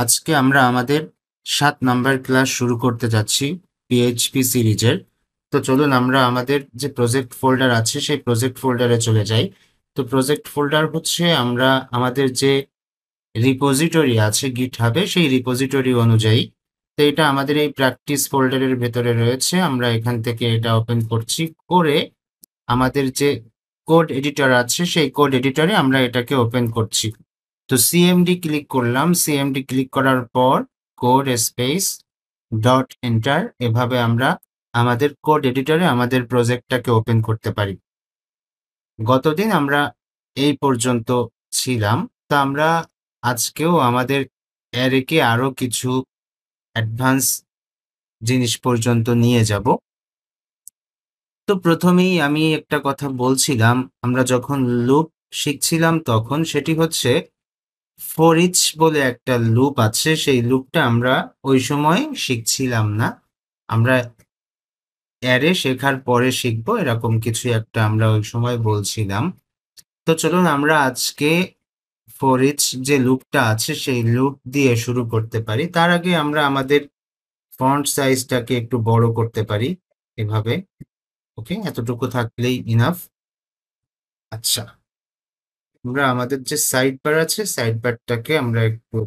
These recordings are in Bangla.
আজকে আমরা আমাদের ৭ নাম্বার ক্লাস শুরু করতে যাচ্ছি পিএইচপি সিরিজের। তো চলুন আমরা আমাদের যে প্রজেক্ট ফোল্ডার আছে সেই প্রজেক্ট ফোল্ডারে চলে যাই। তো প্রজেক্ট ফোল্ডার হচ্ছে আমরা আমাদের যে রিপোজিটরি আছে গিটহাবে সেই রিপোজিটরি অনুযায়ী। তো এটা আমাদের এই প্র্যাকটিস ফোল্ডারের ভেতরে রয়েছে। আমরা এখান থেকে এটা ওপেন করছি, করে আমাদের যে কোড এডিটর আছে সেই কোড এডিটরে আমরা এটাকে ওপেন করছি। তো সিএমডি ক্লিক করলাম, সিএমডি ক্লিক করার পর কোড স্পেস ডট এন্টার, এভাবে আমরা আমাদের কোড এডিটরে আমাদের প্রজেক্টটাকে ওপেন করতে পারি। গতদিন আমরা এই পর্যন্ত ছিলাম, তো আমরা আজকেও আমাদের অ্যারেকে আরো কিছু অ্যাডভান্স জিনিস পর্যন্ত নিয়ে যাব। তো প্রথমেই আমি একটা কথা বলছিলাম, আমরা যখন লুপ শিখছিলাম তখন, সেটি হচ্ছে ফর ইচ বলে একটা লুপ আছে, সেই লুপটা আমরা ওই সময় শিখছিলাম না, আমরা অ্যারে শেখার পরে শিখবো, এরকম কিছু একটা আমরা ওই সময় বলছিলাম। তো চলুন আমরা আজকে ফর ইচ যে লুপটা আছে সেই লুপ দিয়ে শুরু করতে পারি। তার আগে আমরা আমাদের ফন্ট সাইজটাকে একটু বড় করতে পারি এভাবে। ওকে, এতটুকু থাকলেই ইনাফ। আচ্ছা, আমরা আমাদের যে সাইড বার আছে সাইড বারটাকে আমরা একটু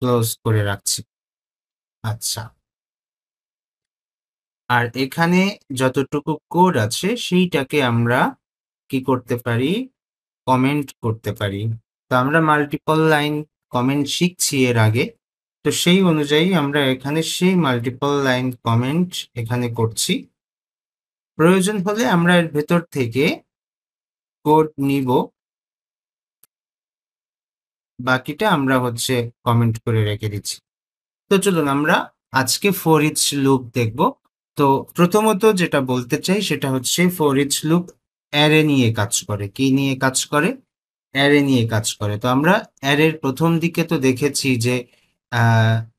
ক্লোজ করে রাখছি। আচ্ছা, আর এখানে যতটুকু কোড আছে সেইটাকে আমরা কি করতে পারি, কমেন্ট করতে পারি। তো আমরা মাল্টিপল লাইন কমেন্ট শিখছি এর আগে, তো সেই অনুযায়ী আমরা এখানে সেই মাল্টিপল লাইন কমেন্ট এখানে করছি। প্রয়োজন হলে আমরা এর ভেতর থেকে কোড নিব, বাকিটা আমরা হচ্ছে কমেন্ট করে রেখে দিচ্ছি। তো চলুন আমরা আজকে ফর ইচ লুপ দেখব। তো প্রথমত যেটা বলতে চাই সেটা হচ্ছে ফর ইচ লুপ অ্যারে নিয়ে কাজ করে। কি নিয়ে কাজ করে? অ্যারে নিয়ে কাজ করে। তো আমরা অ্যারের প্রথম দিকে তো দেখেছি যে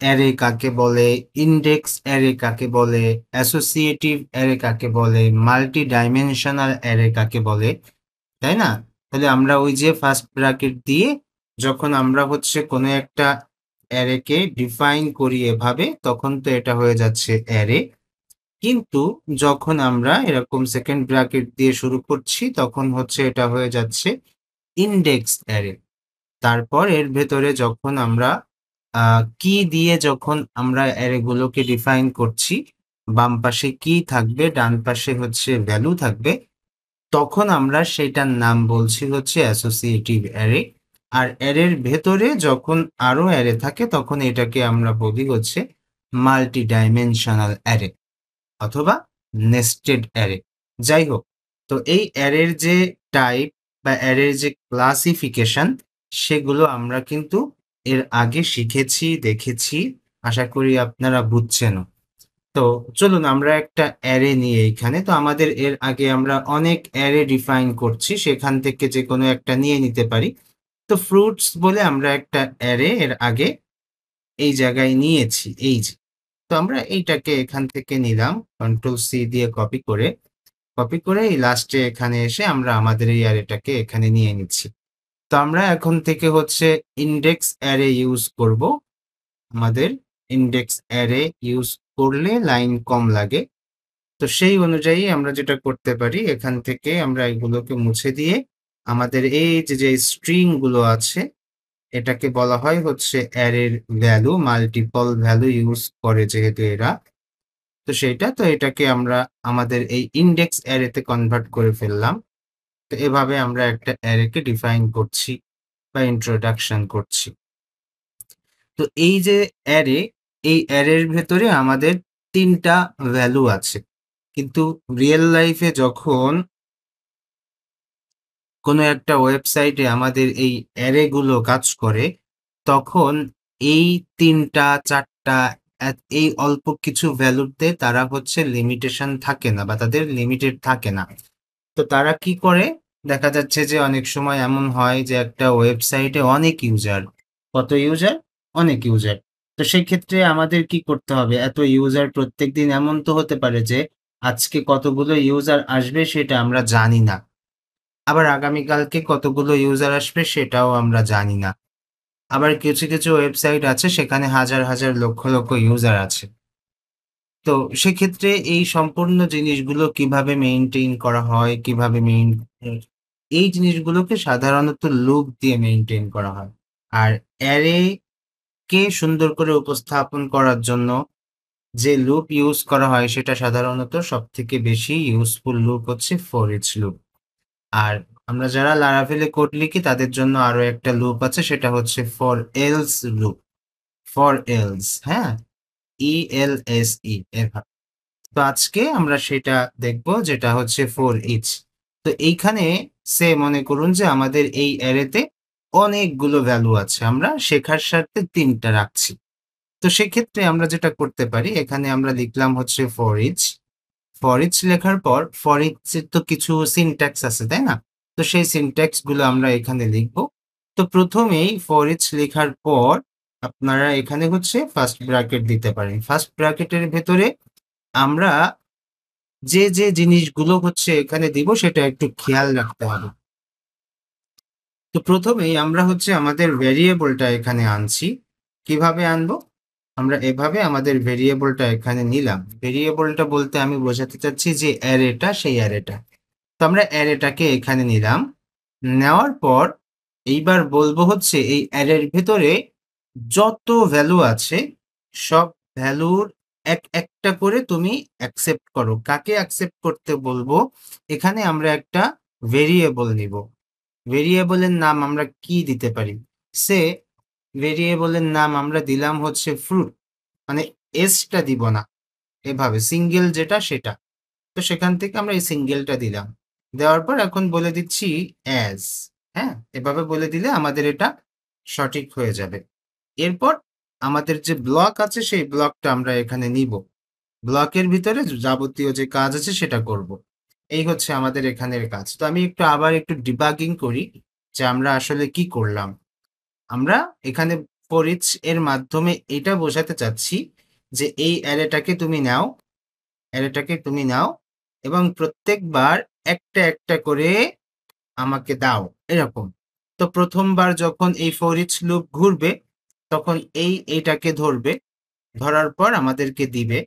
অ্যারে কাকে বলে, ইন্ডেক্স অ্যারে কাকে বলে, অ্যাসোসিয়েটিভ অ্যারে কাকে বলে, মাল্টি ডাইমেনশনাল অ্যারে কাকে বলে, তাই না? তাহলে আমরা ওই যে ফার্স্ট ব্র্যাকেট দিয়ে যখন আমরা হচ্ছে কোনো একটা অ্যারেকে ডিফাইন করি এভাবে, তখন তো এটা হয়ে যাচ্ছে অ্যারে। কিন্তু যখন আমরা এরকম সেকেন্ড ব্র্যাকেট দিয়ে শুরু করছি তখন হচ্ছে এটা হয়ে যাচ্ছে ইন্ডেক্স অ্যারে। তারপর এর ভেতরে যখন আমরা কি দিয়ে যখন আমরা অ্যারেগুলোকে ডিফাইন করছি, বাম পাশে কি থাকবে, ডান পাশে হচ্ছে ভ্যালু থাকবে, তখন আমরা সেটার নাম বলছি হচ্ছে অ্যাসোসিয়েটিভ অ্যারে। আর অ্যারের ভেতরে যখন আরো অ্যারে থাকে তখন এটাকে আমরা বলি হচ্ছে মাল্টি ডাইমেনশনাল অ্যারে অথবা নেস্টেড অ্যারে। যাই হোক, তো এই অ্যারের যে টাইপ বা অ্যারের যে ক্লাসিফিকেশন সেগুলো আমরা কিন্তু এর আগে শিখেছি, দেখেছি, আশা করি আপনারা বুঝছেনও। তো চলুন আমরা একটা অ্যারে নিয়ে এখানে, তো আমাদের এর আগে আমরা অনেক অ্যারে ডিফাইন করছি, সেখান থেকে যে কোনো একটা নিয়ে নিতে পারি। তো ফ্রুটস বলে আমরা একটা অ্যারে এর আগে এই জায়গায় নিয়েছি, এই যে। তো আমরা এইটাকে এখান থেকে নিলাম, কন্ট্রোল সি দিয়ে কপি করে এই লাস্টে এখানে এসে আমরা আমাদের এই অ্যারেটাকে এখানে নিয়ে নিচ্ছি। তো আমরা এখন থেকে হচ্ছে ইন্ডেক্স অ্যারে ইউজ করব। আমাদের ইন্ডেক্স অ্যারে ইউজ করলে লাইন কম লাগে। তো সেই অনুযায়ী আমরা যেটা করতে পারি, এখান থেকে আমরা এগুলোকে মুছে দিয়ে আমাদের এই যে স্ট্রিং গুলো আছে এটাকে বলা হয় হচ্ছে অ্যারের ভ্যালু, মাল্টিপল ভ্যালু ইউজ করে যেহেতু এরা, তো সেইটা, তো এটাকে আমরা আমাদের এই ইন্ডেক্স অ্যারেতে কনভার্ট করে ফেললাম। তো এভাবে আমরা একটা অ্যারেকে ডিফাইন করছি বা ইন্ট্রোডাকশন করছি। তো এই যে অ্যারে, এই অ্যারের ভেতরে আমাদের ৩টা ভ্যালু আছে। কিন্তু রিয়েল লাইফে যখন কোনো একটা ওয়েবসাইটে আমাদের এই অ্যারে গুলো কাজ করে, তখন এই ৩টা ৪টা এই অল্প কিছু ভ্যালুতে তারা হচ্ছে লিমিটেশন থাকে না বা তাদের লিমিটেড থাকে না। তো তারা কি করে, দেখা যাচ্ছে যে অনেক সময় এমন হয় যে একটা ওয়েবসাইটে অনেক ইউজার, কত ইউজার, অনেক ইউজার। তো সেই ক্ষেত্রে আমাদের কি করতে হবে, এত ইউজার প্রত্যেকদিন, এমন তো হতে পারে যে আজকে কতগুলো ইউজার আসবে সেটা আমরা জানি না, আবার আগামীকালকে কতগুলো ইউজার আসবে সেটাও আমরা জানি না। আবার কিছু ওয়েবসাইট আছে সেখানে হাজার লক্ষ ইউজার আছে। তো সেক্ষেত্রে এই সম্পূর্ণ জিনিসগুলো কিভাবে মেইনটেইন করা হয়, কিভাবে এই জিনিসগুলোকে সাধারণত লুপ দিয়ে মেইনটেইন করা হয়। আর অ্যারে কে সুন্দর করে উপস্থাপন করার জন্য যে লুপ ইউজ করা হয় সেটা সাধারণত সবথেকে বেশি ইউজফুল লুপ হচ্ছে ফর ইচ লুপ। আর আমরা যারা লারাভেলে কোড লিখি তাদের জন্য আরো একটা লুপ আছে, সেটা হচ্ছে for else loop. For else, হ্যাঁ? ELSE এভাবে। তো আজকে আমরা সেটা দেখব, যেটা হচ্ছে ফর ইচ। তো এইখানে মনে করুন যে আমাদের এই অ্যারেতে অনেকগুলো ভ্যালু আছে, আমরা শেখার স্বার্থে ৩টা রাখছি। তো সেক্ষেত্রে আমরা যেটা করতে পারি, এখানে আমরা লিখলাম হচ্ছে ফর ইচ। ফর ইচ লেখার পর ফর ইচ এর তো কিছু সিনট্যাক্স আছে, তাই না? তো সেই সিনট্যাক্স গুলো আমরা এখানে লিখব। তো প্রথমেই ফর ইচ লেখার পর আপনারা এখানে হচ্ছে ফার্স্ট ব্র্যাকেট দিতে পারেন। ফার্স্ট ব্র্যাকেটের ভেতরে আমরা যে জিনিসগুলো হচ্ছে এখানে দিব সেটা একটু খেয়াল রাখতে হবে। তো প্রথমেই আমরা হচ্ছে আমাদের ভেরিয়েবলটা এখানে আনছি। কিভাবে আনবো? আমরা এভাবে আমাদের ভেরিয়েবলটা এখানে নিলাম। ভেরিয়েবলটা বলতে আমি বোঝাতে চাচ্ছি যে অ্যারেটা, সেই অ্যারেটা। তো আমরা অ্যারেটাকে এখানে নিলাম। নেওয়ার পর এইবার বলবো হচ্ছে এই অ্যারের ভেতরে যত ভ্যালু আছে সব ভ্যালুর একটা করে তুমি অ্যাকসেপ্ট করো। কাকে অ্যাকসেপ্ট করতে বলবো? এখানে আমরা একটা ভেরিয়েবল নিব। ভেরিয়েবলের নাম আমরা কি দিতে পারি? সে ভেরিয়েবলের নাম আমরা দিলাম হচ্ছে ফ্রুট, মানে এসটা দিব না, এভাবে সিঙ্গেল যেটা সেটা। তো সেখান থেকে আমরা এই সিঙ্গেলটা দিলাম। দেওয়ার পর এখন বলে দিচ্ছি অ্যাজ, হ্যাঁ? এভাবে বলে দিলে আমাদের এটা সঠিক হয়ে যাবে। এরপর আমাদের যে ব্লক আছে সেই ব্লকটা আমরা এখানে নিব। ব্লকের ভিতরে যাবতীয় যে কাজ আছে সেটা করব। এই হচ্ছে আমাদের এখানের কাজ। তো আমি আবার একটু ডিবাগিং করি যে আমরা আসলে কি করলাম। আমরা এখানে ফর ইচ এর মাধ্যমে এটা বোঝাতে চাচ্ছি যে এই অ্যারেটাকে তুমি নাও এবং প্রত্যেকবার একটা করে আমাকে দাও, এরকম। তো ১ম বার যখন এই ফর ইচ লুপ ঘুরবে তখন এইটাকে ধরবে। ধরার পর আমাদেরকে দিবে।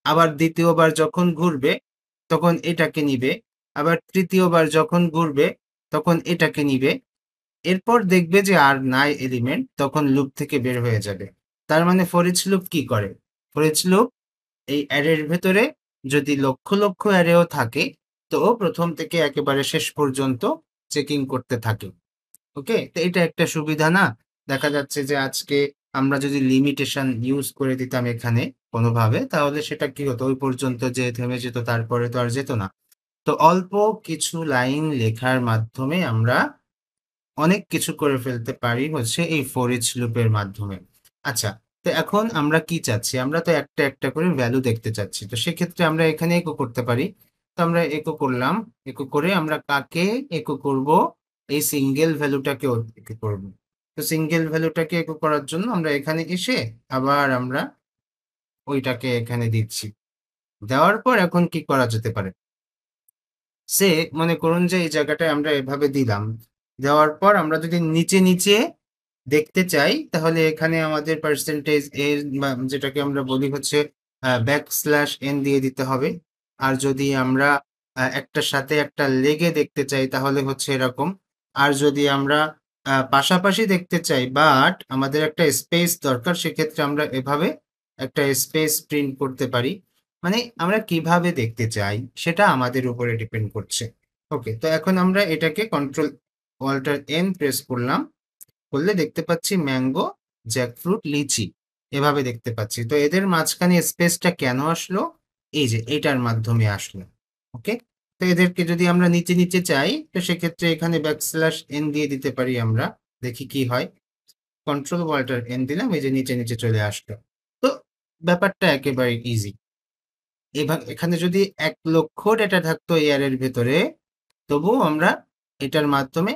আবার ২য় বার যখন ঘুরবে তখন এটাকে নিবে। আবার ৩য় বার যখন ঘুরবে তখন এটাকে নিবে। এরপর দেখবে যে আর নাই এলিমেন্ট, তখন লুপ থেকে বের হয়ে যাবে। তার মানে ফর ইচ লুপ কি করে? ফর ইচ লুপ এই অ্যারের ভেতরে যদি লক্ষ অ্যারেও থাকে তো ও ১ম থেকে একেবারে শেষ পর্যন্ত চেকিং করতে থাকে। ওকে? তো এটা একটা সুবিধা না? দেখা যাচ্ছে যে আজকে আমরা যদি লিমিটেশন ইউজ করে দিতাম এখানে কোনোভাবে, তাহলে সেটা কি হতো? ওই পর্যন্ত যেয়ে থেমে যেত, তারপরে তো আর যেত না। তো অল্প কিছু লাইন লেখার মাধ্যমে আমরা অনেক কিছু করে ফেলতে পারি হচ্ছে এই ফর ইচ লুপের মাধ্যমে। আচ্ছা, তো এখন আমরা কি চাচ্ছি? আমরা তো একটা করে ভ্যালু দেখতে চাচ্ছি। তো সেক্ষেত্রে আমরা এখানে এচো করতে পারি। তো আমরা এচো করলাম। এচো করে আমরা কাকে এচো করব? এই সিঙ্গেল ভ্যালুটাকেও এচো করব। তো সিঙ্গেল ভ্যালুটাকে এচো করার জন্য আমরা এখানে এসে আবার আমরা ওইটাকে এখানে দিচ্ছি। দেওয়ার পর এখন কি করা যেতে পারে? মনে করুন যে এই জায়গাটায় আমরা এভাবে দিলাম। দেওয়ার পর আমরা যদি নিচে দেখতে চাই তাহলে এখানে আমাদের পার্সেন্টেজ এর বা যেটাকে আমরা বলি হচ্ছে ব্যাকস্ল্যাশ n দিয়ে দিতে হবে। আর যদি আমরা একটার সাথে একটা লেগে দেখতে চাই তাহলে হচ্ছে এরকম। আর যদি আমরা পাশাপাশি দেখতে চাই বাট আমাদের একটা স্পেস দরকার, সেক্ষেত্রে আমরা এভাবে একটা স্পেস প্রিন্ট করতে পারি। মানে আমরা কিভাবে দেখতে চাই সেটা আমাদের উপরে ডিপেন্ড করছে। ওকে, তো এখন আমরা এটাকে Ctrl-Alt-N প্রেস করলাম। করলে দেখতে পাচ্ছি ম্যাঙ্গো, জ্যাকফ্রুট, লিচি এভাবে দেখতে পাচ্ছি। তো এদের মাঝখানে স্পেসটা কেন আসলো? এই যে এটার মাধ্যমে আসলো। ওকে, তো এদেরকে যদি আমরা নিচে চাই তো সেক্ষেত্রে এখানে ব্যাকস্ল্যাশ n দিয়ে দিতে পারি আমরা। দেখি কি হয়। Ctrl-Alt-N দিলাম, এই যে নিচে চলে আসলো। তো ব্যাপারটা একেবারে ইজি। এখানে যদি ১,০০,০০০ ডেটা থাকতো এই অ্যারের ভেতরে, তবুও আমরা এটার মাধ্যমে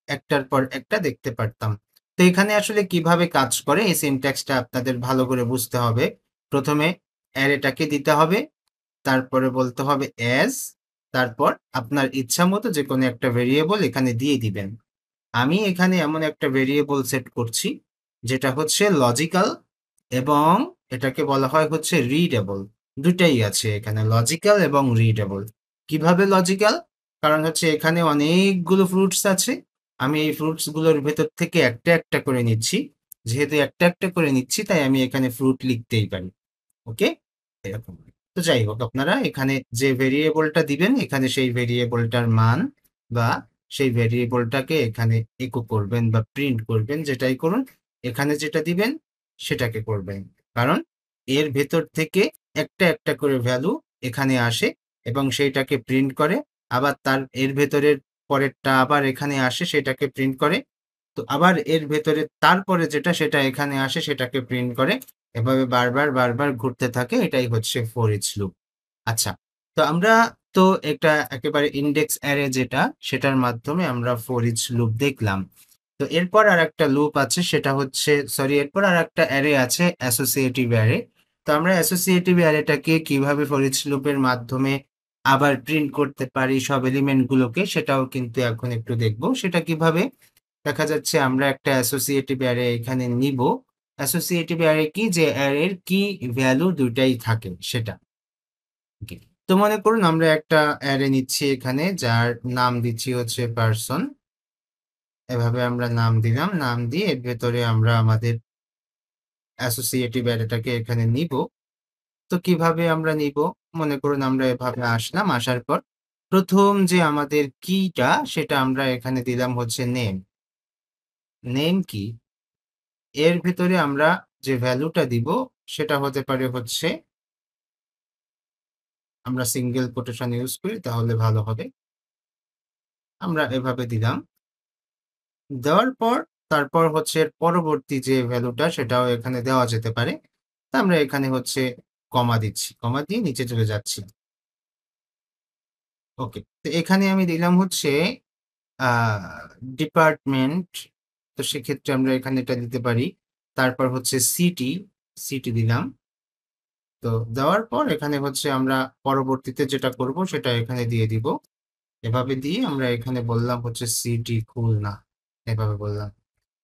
একটার পর একটা দেখতে পারতাম। তো এখানে আসলে কিভাবে কাজ করে এই সিনট্যাক্সটা আপনাদের ভালো করে বুঝতে হবে। প্রথমে অ্যারেটাকে দিতে হবে, তারপরে বলতে হবে অ্যাজ, তারপর আপনার ইচ্ছামতো যেকোনো একটা ভেরিয়েবল এখানে দিয়ে দিবেন। আমি এখানে এমন একটা ভেরিয়েবল সেট করছি যেটা হচ্ছে লজিক্যাল এবং এটাকে বলা হয় হচ্ছে রিডেবল। দুটাই আছে এখানে, লজিক্যাল এবং রিডেবল। কিভাবে লজিক্যাল? কারণ হচ্ছে এখানে অনেকগুলো ফ্রুটস আছে, আমি এই ফ্রুটস গুলোর ভেতর থেকে একটা একটা করে নিচ্ছি। যেহেতু একটা একটা করে নিচ্ছি তাই আমি এখানে ফ্রুট লিখতেই পারি। ওকে, এরকম। তো যাই হোক, আপনারা এখানে যে ভেরিয়েবলটা দিবেন এখানে সেই ভেরিয়েবলটার মান বা সেই ভেরিয়েবলটাকে এখানে ইকো করবেন বা প্রিন্ট করবেন, যেটাই করুন। এখানে যেটা দিবেন সেটাকে করবেন, কারণ এর ভেতর থেকে একটা একটা করে ভ্যালু এখানে আসে এবং সেইটাকে প্রিন্ট করে। আবার তার এর ভেতরের পরেরটা আবার এখানে আসে, সেটাকে প্রিন্ট করে। তো আবার এর ভেতরে তারপরে যেটা সেটা এখানে আসে, সেটাকে প্রিন্ট করে। এভাবে বারবার বারবার ঘুরতে থাকে, এটাই হচ্ছে ফর ইচ লুপ। আচ্ছা, তো আমরা তো এটা একেবারে ইন্ডেক্স অ্যারে যেটা, সেটার মাধ্যমে আমরা ফর ইচ লুপ দেখলাম। তো এরপর আর একটা লুপ আছে, সেটা হচ্ছে এরপর আর একটা অ্যারে আছে, অ্যাসোসিয়েটিভ অ্যারে। তো আমরা অ্যাসোসিয়েটিভ অ্যারেটাকে কিভাবে ফর ইচ লুপের মাধ্যমে আবার প্রিন্ট করতে পারি সব এলিমেন্ট গুলোকে, সেটাও কিন্তু এখন একটু দেখবো। সেটা কিভাবে? দেখা যাচ্ছে আমরা একটা অ্যাসোসিয়েটিভ অ্যারে এখানে নিব। অ্যাসোসিয়েটিভ অ্যারে কি? যে অ্যারের কি ভ্যালু দুটাই থাকে সেটা। ওকে, তো মনে করুন আমরা একটা অ্যারে নিচ্ছি এখানে, যার নাম দিচ্ছি হচ্ছে পার্সন। এভাবে আমরা নাম দিলাম, নাম দিয়ে এর ভেতরে আমরা আমাদের অ্যাসোসিয়েটিভ অ্যারেটাকে এখানে নিব। তো কিভাবে আমরা নিব? মনে করুন আমরা এভাবে আসলাম, আসার পর প্রথম যে আমাদের কিটা সেটা আমরা এখানে দিলাম হচ্ছে নেম। নেম কি? এর ভেতরে আমরা যে ভ্যালুটা দিব সেটা হতে পারে হচ্ছে, আমরা সিঙ্গেল কোটেশন ইউজ করি তাহলে ভালো হবে। আমরা এভাবে দিলাম, দেওয়ার পর তারপর হচ্ছে এর পরবর্তী যে ভ্যালুটা সেটাও এখানে দেওয়া যেতে পারে। তা আমরা এখানে হচ্ছে কমা দিচ্ছি, কমা দিয়ে নিচে চলে যাচ্ছি। ওকে, তো এখানে আমি দিলাম হচ্ছে ডিপার্টমেন্ট। তো সেক্ষেত্রে আমরা এখানে এটা দিতে পারি। তারপর হচ্ছে সিটি, সিটি দিলাম। তো দেওয়ার পর এখানে হচ্ছে আমরা পরবর্তীতে যেটা করব সেটা এখানে দিয়ে দিব। এভাবে দিয়ে আমরা এখানে বললাম হচ্ছে সিটি খুলনা, এভাবে বললাম।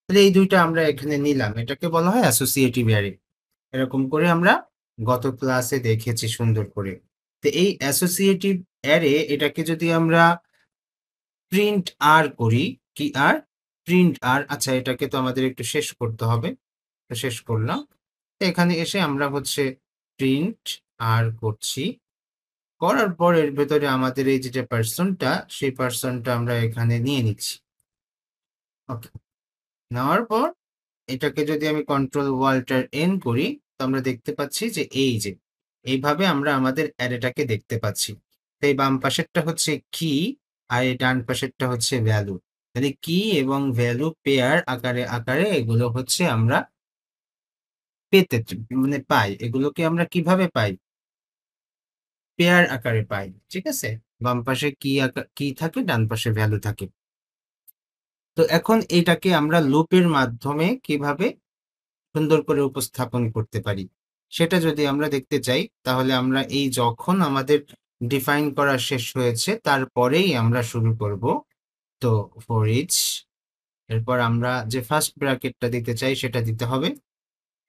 তাহলে এই দুইটা আমরা এখানে নিলাম, এটাকে বলা হয় অ্যাসোসিয়েটিভ অ্যারে। এরকম করে আমরা গত ক্লাসে দেখেছি সুন্দর করে। তো এই অ্যাসোসিয়েটিভ অ্যারে এটাকে যদি আমরা প্রিন্ট আর করি, কি আর? প্রিন্ট আর। আচ্ছা, এটাকে তো আমাদের একটু শেষ করতে হবে। তো শেষ করলাম। তো এখানে এসে আমরা হচ্ছে প্রিন্ট আর করছি। করার পর এর ভেতরে আমাদের এই যে পার্সনটা, সেই পার্সনটা আমরা এখানে নিয়ে নিচ্ছি। ওকে, নেওয়ার পর এটাকে যদি আমি কন্ট্রোল ওয়াল্টার এন করি, তো আমরা দেখতে পাচ্ছি যে এই যে এইভাবে আমরা আমাদের অ্যারেটাকে দেখতে পাচ্ছি। তো এই বাম পাশেরটা হচ্ছে কি আর এই ডান পাশেরটা হচ্ছে ভ্যালু। তাহলে কি এবং ভ্যালু পেয়ার আকারে আকারে এগুলো হচ্ছে আমরা মানে পাই। এগুলোকে আমরা কিভাবে পাই? পেয়ার আকারে পাই। ঠিক আছে, বাম পাশে কি থাকে, ডান পাশে ভ্যালু থাকে। তো এখন এটাকে আমরা লুপের মাধ্যমে কিভাবে সুন্দর করে উপস্থাপন করতে পারি সেটা যদি আমরা দেখতে চাই, তাহলে আমরা এই যখন আমাদের ডিফাইন করা শেষ হয়েছে তারপরেই আমরা শুরু করব। তো ফর ইচ, এরপর আমরা যে ফার্স্ট ব্র্যাকেটটা দিতে চাই সেটা দিতে হবে।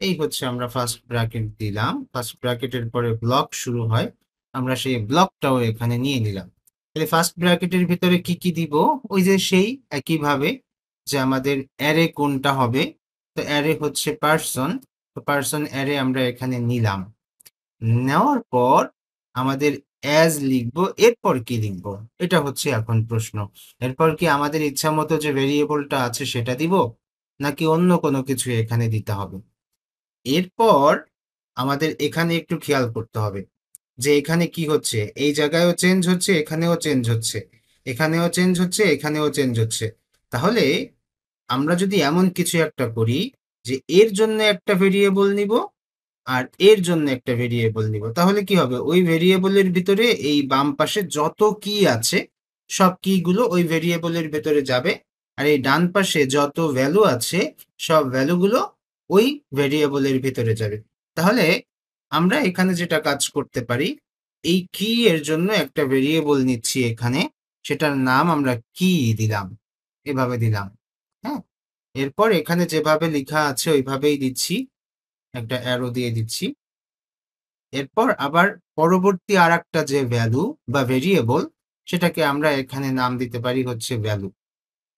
এই হচ্ছে আমরা ফার্স্ট ব্র্যাকেট দিলাম, ফার্স্ট ব্র্যাকেটের পরে ব্লক শুরু হয়, আমরা সেই ব্লকটাও এখানে নিয়ে নিলাম। তাহলে ফার্স্ট ব্র্যাকেটের ভিতরে কি কি দিব? ওই যে সেই একইভাবে যে আমাদের অ্যারে কোনটা হবে। তো অ্যারে হচ্ছে পার্সন। তো পার্সন অ্যারে আমরা এখানে নিলাম। নেওয়ার পর আমাদের অ্যাজ লিখবো, এরপর কি লিখবো এটা হচ্ছে এখন প্রশ্ন। এরপর কি আমাদের ইচ্ছা মতো যে ভেরিয়েবলটা আছে সেটা দিব, নাকি অন্য কোনো কিছু এখানে দিতে হবে? এরপর আমাদের এখানে একটু খেয়াল করতে হবে যে এখানে কি হচ্ছে, এই জায়গায়ও চেঞ্জ হচ্ছে, এখানেও চেঞ্জ হচ্ছে, এখানেও চেঞ্জ হচ্ছে, এখানেও চেঞ্জ হচ্ছে। তাহলে আমরা যদি এমন কিছু একটা করি যে এর জন্য একটা ভেরিয়েবল নিব আর এর জন্য একটা ভেরিয়েবল নিব, তাহলে কি হবে? ওই ভেরিয়েবলের ভিতরে এই বাম পাশে যত কি আছে সব কি গুলো ওই ভেরিয়েবলের ভেতরে যাবে, আর এই ডান পাশে যত ভ্যালু আছে সব ভ্যালুগুলো ওই ভেরিয়েবলের ভিতরে যাবে। তাহলে আমরা এখানে যেটা কাজ করতে পারি, এই কি এর জন্য একটা ভেরিয়েবল নিচ্ছি এখানে, সেটার নাম আমরা কি দিলাম, এভাবে দিলাম। হ্যাঁ? এরপর এখানে যেভাবে লিখা আছে ওইভাবেই দিচ্ছি। একটা অ্যারো দিয়ে দিচ্ছি। এরপর আবার পরবর্তী আরেকটা যে ভ্যালু বা ভেরিয়েবল সেটাকে আমরা এখানে নাম দিতে পারি হচ্ছে ভ্যালু।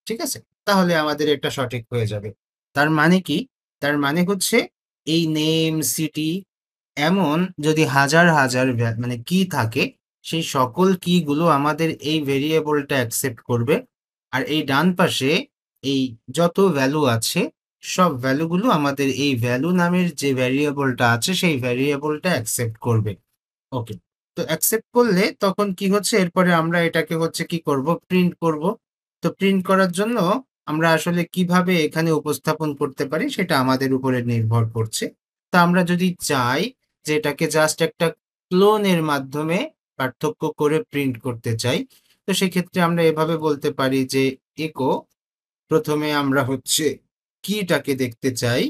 ঠিক আছে? তাহলে আমাদের এটা সঠিক হয়ে যাবে। তার মানে কি? তার মানে হচ্ছে এই নেম, সিটি এমন যদি হাজার, হাজার মানে কি থাকে, সেই সকল কি গুলো আমাদের এই ভেরিয়েবলটা অ্যাকসেপ্ট করবে। আর এই ডান পাশে এই যত ভ্যালু আছে, সব ভ্যালুগুলো আমাদের এই ভ্যালু নামের যে ভ্যারিয়েবলটা আছে, সেই ভ্যারিয়েবলটা অ্যাকসেপ্ট করবে। ওকে। তো অ্যাকসেপ্ট করলে তখন কি হচ্ছে এরপরে আমরা এটাকে হচ্ছে কি করব? প্রিন্ট করব। তো প্রিন্ট করার জন্য আমরা আসলে কিভাবে এখানে উপস্থাপন করতে পারি সেটা আমাদের উপরে নির্ভর করছে। তো আমরা যদি চাই যে এটাকে জাস্ট একটা ক্লোনের মাধ্যমে পার্থক্য করে প্রিন্ট করতে চাই, তো সেক্ষেত্রে আমরা এভাবে বলতে পারি যে এচো ১ম এ আমরা হচ্ছে কিটাকে দেখতে চাই।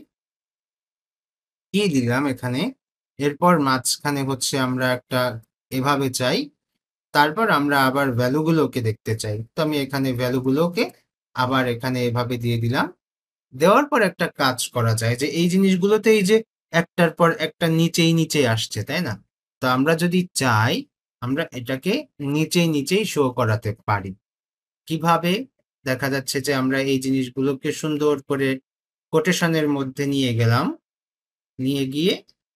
কি দিলাম এখানে। এরপর মাঝখানে হচ্ছে আমরা একটা এভাবে চাই। তারপর আমরা আবার ভ্যালুগুলোকে দেখতে চাই। তো আমি এখানে ভ্যালুগুলোকে আবার এখানে এভাবে দিয়ে দিলাম। দেওয়ার পর একটা কাজ করা যায় যে এই জিনিসগুলোতে এই যে একটার পর একটা নিচেই আসছে, তাই না? তো আমরা যদি চাই আমরা এটাকে নিচেই শো করাতে পারি। কিভাবে? দেখা যাচ্ছে যে আমরা এই জিনিসগুলোকে সুন্দর করে কোটেশনের মধ্যে নিয়ে গেলাম। নিয়ে গিয়ে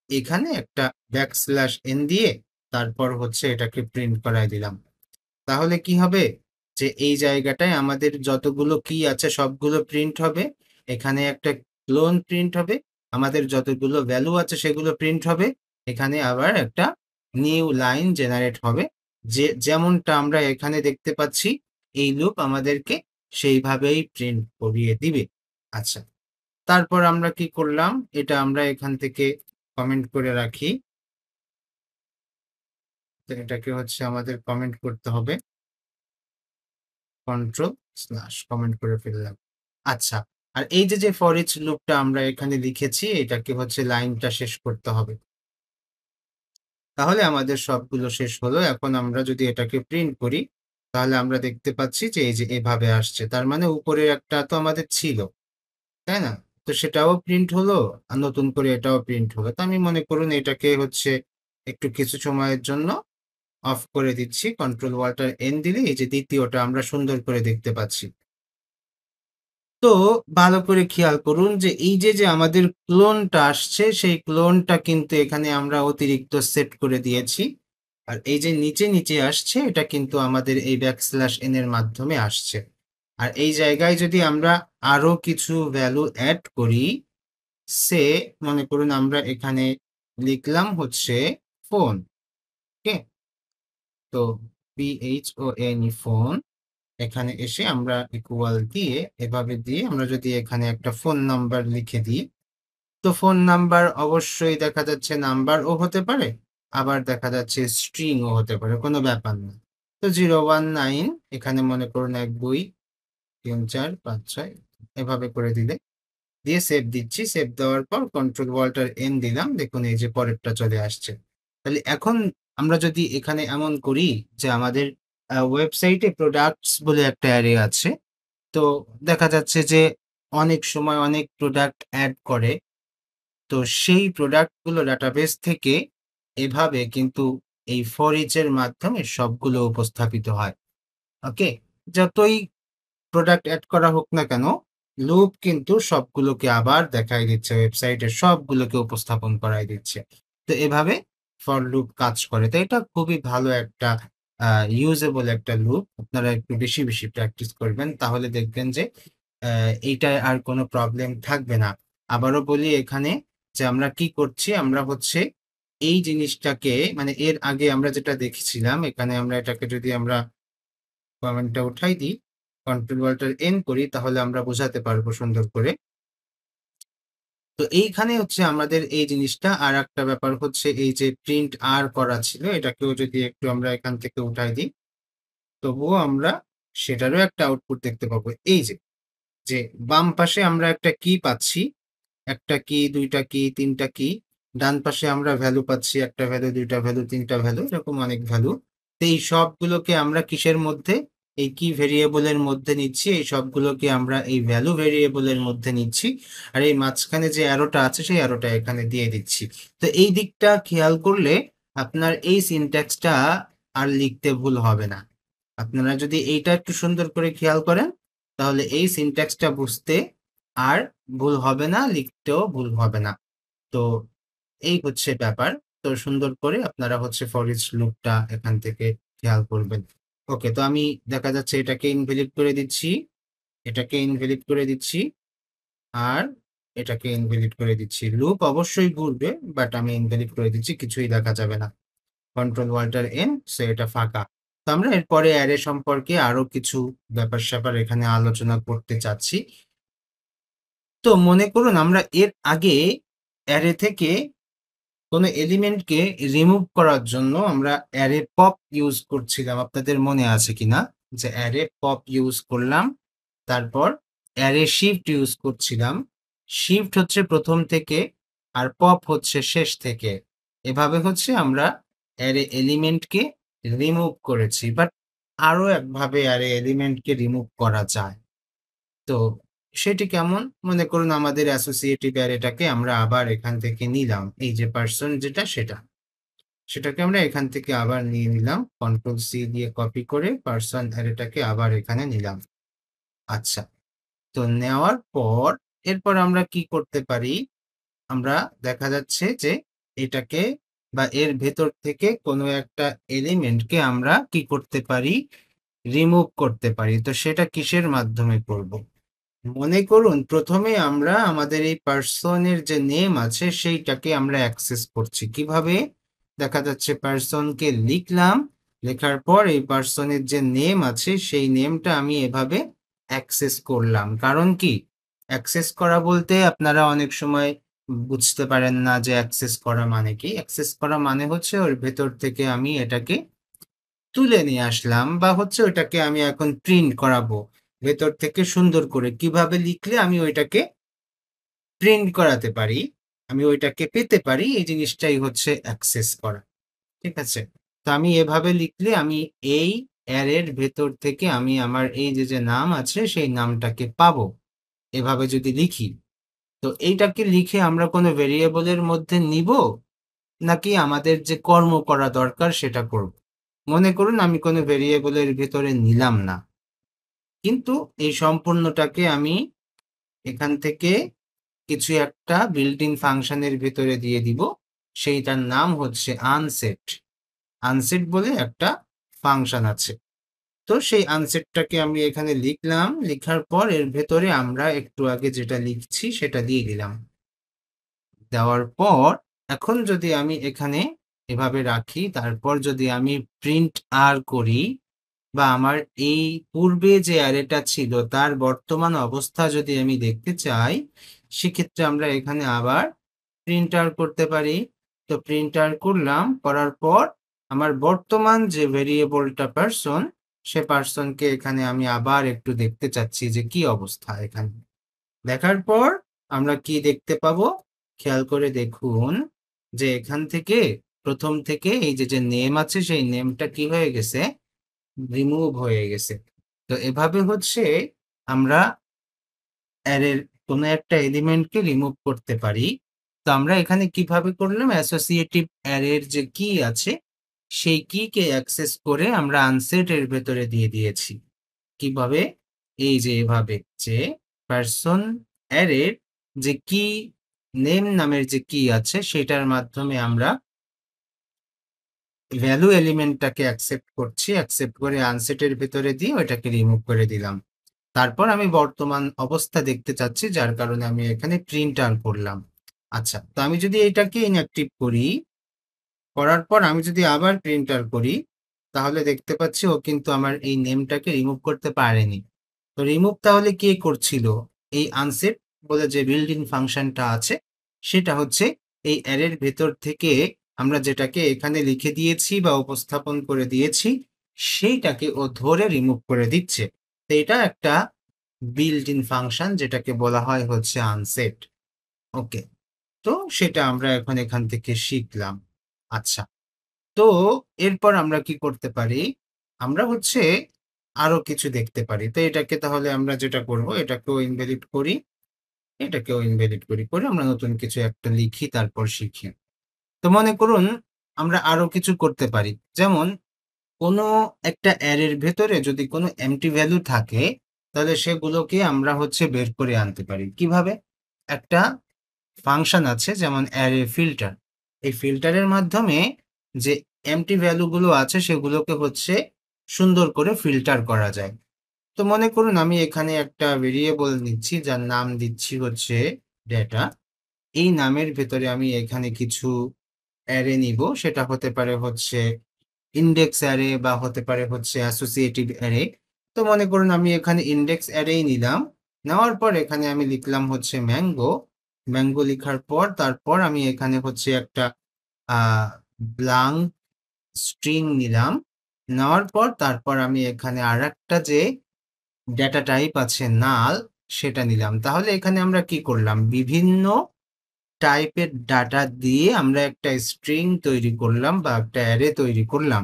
এখানে একটা ব্যাকস্ল্যাশ দিয়ে তারপর হচ্ছে এটাকে প্রিন্ট করায় দিলাম। তাহলে কি হবে? যে এই জায়গাটায় আমাদের যতগুলো কি আছে সবগুলো প্রিন্ট হবে। এখানে একটা ক্লোন প্রিন্ট হবে। আমাদের যতগুলো ভ্যালু আছে সেগুলো প্রিন্ট হবে। এখানে আবার একটা নিউ লাইন জেনারেট হবে। যেমনটা আমরা এখানে দেখতে পাচ্ছি এই লুপ আমাদেরকে সেইভাবেই প্রিন্ট করিয়ে দিবে। আচ্ছা। তারপর আমরা কি করলাম? এটা আমরা এখান থেকে কমেন্ট করে রাখি। তো এটাকে হচ্ছে আমাদের কমেন্ট করতে হবে। কন্ট্রোল স্ল্যাশ কমেন্ট করে ফেললাম। আচ্ছা। আর এই যে ফর ইচ লুপটা আমরা এখানে লিখেছি এটাকে হচ্ছে লাইনটা শেষ করতে হবে। তাহলে আমাদের সবগুলো শেষ হলো। এখন আমরা যদি এটাকে প্রিন্ট করি তাহলে আমরা দেখতে পাচ্ছি যে এই যে এভাবে আসছে। তার মানে উপরের একটা তো আমাদের ছিল। তাই না? তো সেটাও প্রিন্ট হলো আর নতুন করে এটাও প্রিন্ট হলো। তো আমি মনে করুন এটাকে হচ্ছে একটু কিছু সময়ের জন্য অফ করে দিচ্ছি। কন্ট্রোল ওয়াল্টার এন দিলে এই যে দ্বিতীয়টা আমরা সুন্দর করে দেখতে পাচ্ছি। তো ভালো করে খেয়াল করুন যে এই যে আমাদের ক্লোনটা আসছে সেই ক্লোনটা কিন্তু এখানে আমরা অতিরিক্ত সেট করে দিয়েছি। আর এই যে নিচে আসছে এটা কিন্তু আমাদের এই ব্যাকস্ল্যাশ এন এর মাধ্যমে আসছে। আর এই জায়গায় যদি আমরা আরো কিছু ভ্যালু এড করি, সে মনে করুন আমরা এখানে লিখলাম হচ্ছে ফোন। ওকে? তো PHONE ফোন। এখানে এসে আমরা ইকুয়াল দিয়ে এভাবে দিয়ে আমরা যদি এখানে একটা ফোন নাম্বার লিখে দিই, তো ফোন নাম্বার অবশ্যই দেখা যাচ্ছে নাম্বারও হতে পারে, আবার দেখা যাচ্ছে স্ট্রিংও হতে পারে, কোনো ব্যাপার না। তো 019 এখানে মনে করুন 1 2 3 4 5 6 এভাবে করে দিলে দিয়ে সেভ দিচ্ছি। সেভ দেওয়ার পর কন্ট্রোল ওয়াল্টার এন দিলাম। দেখুন এই যে পরেরটা চলে আসছে। তাহলে এখন আমরা যদি এখানে এমন করি যে আমাদের ওয়েবসাইটে প্রোডাক্টস বলে একটা অ্যারে আছে। তো দেখা যাচ্ছে যে অনেক সময় অনেক প্রোডাক্ট এড করে। তো সেই প্রোডাক্টগুলো ডাটাবেস থেকে এভাবে কিন্তু এই ফর ইচ এর মাধ্যমে সবগুলো উপস্থাপিত হয়। ওকে? যতই প্রোডাক্ট এড করা হোক না কেন, লুপ কিন্তু সবগুলোকে আবার দেখায় দিচ্ছে ওয়েবসাইটের সবগুলোকে উপস্থাপন করায় দিচ্ছে। তো এভাবে ফর লুপ কাজ করে। তো এটা খুবই ভালো একটা ইউজেবল একটা লুপ। আপনারা একটু বেশি প্র্যাকটিস করবেন। তাহলে দেখবেন যে এইটায় আর কোনো প্রবলেম থাকবে না। আবারও বলি এখানে যে আমরা কি করছি? আমরা হচ্ছে এই জিনিসটাকে মানে এর আগে আমরা যেটা দেখেছিলাম এখানে আমরা এটাকে যদি আমরা কমেন্টটা উঠাই দিই, কন্ট্রোল ওয়াল্টার এন করি তাহলে আমরা বোঝাতে পারবো সুন্দর করে। তো এইখানে হচ্ছে আমাদের এই জিনিসটা আরেকটা ব্যাপার হচ্ছে এই যে প্রিন্ট আর করা ছিল এটাকেও যদি একটু আমরা এখান থেকে উঠাই দিই, তবুও আমরা সেটারও একটা আউটপুট দেখতে পাবো। এই যে বাম পাশে আমরা একটা কি পাচ্ছি, ১ টা কি, ২ টা কি, ৩ টা কি। ডান পাশে আমরা ভ্যালু পাচ্ছি ১ টা ভ্যালু, ২ টা ভ্যালু, ৩ টা ভ্যালু এরকম অনেক ভ্যালু। তো এই সবগুলোকে আমরা কিসের মধ্যে? এই কি ভেরিয়েবলের মধ্যে নিচ্ছি, এই সবগুলোকে আমরা এই ভ্যালু ভেরিয়েবলের মধ্যে নিচ্ছি, আর এই মাঝখানে যে অ্যারোটা আছে সেই অ্যারোটা এখানে দিয়ে দিচ্ছি। তো এই দিকটা খেয়াল করলে আপনার এই সিনট্যাক্সটা আর লিখতে ভুল হবে না। আপনারা যদি এইটা একটু সুন্দর করে খেয়াল করেন তাহলে এই সিনট্যাক্সটা বুঝতে আর ভুল হবে না, লিখতেও ভুল হবে না। তো এই হচ্ছে ব্যাপার। তো সুন্দর করে আপনারা হচ্ছে ফর ইচ লুপটা এখান থেকে খেয়াল করবেন। ওকে, তো আমি দেখা যাচ্ছে এটাকে ইনভ্যালিড করে দিচ্ছি, এটাকে ইনভ্যালিড করে দিচ্ছি, আর এটাকে ইনভ্যালিড করে দিচ্ছি। লুপ অবশ্যই ঘুরবে, বাট আমি ইনভ্যালিড করে দিচ্ছি, কিছুই দেখা যাবে না। কন্ট্রোল ওয়াল্টার এন, সো এটা ফাঁকা। তো আমরা এরপরে অ্যারে সম্পর্কে আরো কিছু ব্যাপার-স্যাপার এখানে আলোচনা করতে চাচ্ছি। তো মনে করুন আমরা এর আগে অ্যারে থেকে কোনো এলিমেন্টকে রিমুভ করার জন্য আমরা অ্যারে পপ ইউজ করছিলাম, আপনাদের মনে আছে কিনা? যে অ্যারে পপ ইউজ করলাম, তারপর অ্যারে শিফট ইউজ করছিলাম। শিফট হচ্ছে প্রথম থেকে আর পপ হচ্ছে শেষ থেকে। এভাবে হচ্ছে আমরা অ্যারে এলিমেন্টকে রিমুভ করেছি, বাট আরো একভাবে অ্যারে এলিমেন্টকে রিমুভ করা যায়। তো সেটি কেমন? মনে করুন আমাদের অ্যাসোসিয়েটিভ অ্যারেটাকে আমরা আবার এখান থেকে নিলাম, এই যে পার্সন যেটা সেটাকে আমরা এখান থেকে আবার নিয়ে নিলাম, কন্ট্রোল সি দিয়ে কপি করে পার্সন অ্যারেটাকে আবার এখানে নিলাম। আচ্ছা, তো নেওয়ার পর এরপর আমরা কি করতে পারি? আমরা দেখা যাচ্ছে যে এটাকে বা এর ভেতর থেকে কোনো একটা এলিমেন্টকে আমরা কি করতে পারি? রিমুভ করতে পারি। তো সেটা কিসের মাধ্যমে করব? মনে করুন প্রথমে আমরা আমাদের এই পার্সনের যে নেম আছে সেইটাকে আমরা অ্যাক্সেস করছি। কিভাবে? দেখা যাচ্ছে পার্সনকে লিখলাম, লেখার পর এই পার্সনের যে নেম আছে সেই নেমটা আমি এভাবে অ্যাক্সেস করলাম। কারণ কি? অ্যাক্সেস করা বলতে আপনারা অনেক সময় বুঝতে পারেন না যে অ্যাক্সেস করা মানে কি? অ্যাক্সেস করা মানে হচ্ছে ওর ভেতর থেকে আমি এটাকে তুলে নিয়ে আসলাম, বা হচ্ছে ওইটাকে আমি এখন প্রিন্ট করাবো ভেতর থেকে সুন্দর করে। কিভাবে লিখলে আমি ওইটাকে প্রিন্ট করাতে পারি, আমি ওইটাকে পেতে পারি, এই জিনিসটাই হচ্ছে অ্যাক্সেস করা। ঠিক আছে? তো আমি এভাবে লিখলে আমি এই অ্যারের ভেতর থেকে আমি আমার এই যে নাম আছে সেই নামটাকে পাবো। এভাবে যদি লিখি, তো এইটাকে লিখে আমরা কোনো ভেরিয়েবলের মধ্যে নিব, নাকি আমাদের যে কর্ম করা দরকার সেটা করব? মনে করুন আমি কোনো ভেরিয়েবলের ভেতরে নিলাম না, কিন্তু এই সম্পূর্ণটাকে আমি এখান থেকে কিছু একটা বিল্ট ইন ফাংশনের ভেতরে দিয়ে দিব, সেইটার নাম হচ্ছে আনসেট। আনসেট বলে একটা ফাংশন আছে। তো সেই আনসেটটাকে আমি এখানে লিখলাম, লিখার পর এর ভেতরে আমরা একটু আগে যেটা লিখছি সেটা দিয়ে দিলাম। দেওয়ার পর এখন যদি আমি এখানে এভাবে রাখি, তারপর যদি আমি প্রিন্ট আর করি, বা আমার এই পূর্বে যে অ্যারেটা ছিল তার বর্তমান অবস্থা যদি আমি দেখতে চাই, সেক্ষেত্রে আমরা এখানে আবার প্রিন্ট আর করতে পারি। তো প্রিন্ট আর করলাম, করার পর আমার বর্তমান যে ভেরিয়েবলটা পার্সন, সে পার্সনকে এখানে আমি আবার একটু দেখতে চাচ্ছি যে কি অবস্থা এখানে। দেখার পর আমরা কি দেখতে পাবো? খেয়াল করে দেখুন যে এখান থেকে প্রথম থেকে এই যে নেম আছে সেই নেমটা কি হয়ে গেছে? রিমুভ হয়ে গেছে। তো এভাবে হচ্ছে আমরা অ্যারের কোনো একটা এলিমেন্টকে রিমুভ করতে পারি। তো আমরা এখানে কিভাবে করলাম? অ্যাসোসিয়েটিভ অ্যারের যে কি আছে সেই কি-কে অ্যাক্সেস করে আমরা আনসেট এর ভেতরে দিয়ে দিয়েছি। কিভাবে? এই যে এভাবে, যে পার্সন অ্যারের যে কি, নেম নামের যে কি আছে সেটার মাধ্যমে আমরা ভ্যালু এলিমেন্টটাকে অ্যাকসেপ্ট করছি, অ্যাকসেপ্ট করে আনসেটের ভেতরে দিয়ে ওইটাকে রিমুভ করে দিলাম। তারপর আমি বর্তমান অবস্থা দেখতে চাচ্ছি, যার কারণে আমি এখানে প্রিন্ট আর করলাম। আচ্ছা, তো আমি যদি এটাকে ইনঅ্যাক্টিভ করি, করার পর আমি যদি আবার প্রিন্ট আর করি, তাহলে দেখতে পাচ্ছি ও কিন্তু আমার এই নেমটাকে রিমুভ করতে পারেনি। তো রিমুভ তাহলে কে করছিল? এই আনসেট বলে যে বিল্ট ইন ফাংশনটা আছে সেটা হচ্ছে এই অ্যারের ভেতর থেকে আমরা যেটাকে এখানে লিখে দিয়েছি বা উপস্থাপন করে দিয়েছি সেইটাকে ও ধরে রিমুভ করে দিচ্ছে। তো এটা একটা বিল্ট ইন ফাংশন যেটাকে বলা হয় হচ্ছে আনসেট। ওকে, তো সেটা আমরা এখন এখান থেকে শিখলাম। আচ্ছা, তো এরপর আমরা কি করতে পারি? আমরা হচ্ছে আরো কিছু দেখতে পারি। তো এটাকে তাহলে আমরা যেটা করব, এটাকেও ইনভ্যালিড করি, এটাকেও ইনভ্যালিড করি। করে আমরা নতুন কিছু একটা লিখি, তারপর শিখি। তো মনে করুন আমরা আরো কিছু করতে পারি। যেমন কোনো একটা অ্যারের ভেতরে যদি কোনো এম্পটি ভ্যালু থাকে, তাহলে সেগুলোকে আমরা হচ্ছে বের করে আনতে পারি। কিভাবে? একটা ফাংশন আছে যেমন অ্যারে ফিল্টার। এই ফিল্টারের মাধ্যমে যে এম্পটি ভ্যালু গুলো আছে সেগুলোকে হচ্ছে সুন্দর করে ফিল্টার করা যায়। তো মনে করুন আমি এখানে একটা ভেরিয়েবল নিচ্ছি যার নাম দিচ্ছি হচ্ছে ডেটা। এই নামের ভেতরে আমি এখানে কিছু অ্যারে নিব, সেটা হতে পারে হচ্ছে ইনডেক্স অ্যারে বা হতে পারে হচ্ছে অ্যাসোসিয়েটিভ অ্যারে। তো মনে করুন আমি এখানে ইনডেক্স অ্যারেই নিলাম। নেওয়ার পর এখানে আমি লিখলাম হচ্ছে ম্যাঙ্গো। ম্যাঙ্গো লিখার পর তারপর আমি এখানে হচ্ছে একটা ব্লাঙ্ক স্ট্রিং নিলাম। নেওয়ার পর তারপর আমি এখানে আরেকটা যে ডেটা টাইপ আছে নাল, সেটা নিলাম। তাহলে এখানে আমরা কি করলাম? বিভিন্ন টাইপের ডাটা দিয়ে আমরা একটা স্ট্রিং তৈরি করলাম বা একটা অ্যারে তৈরি করলাম।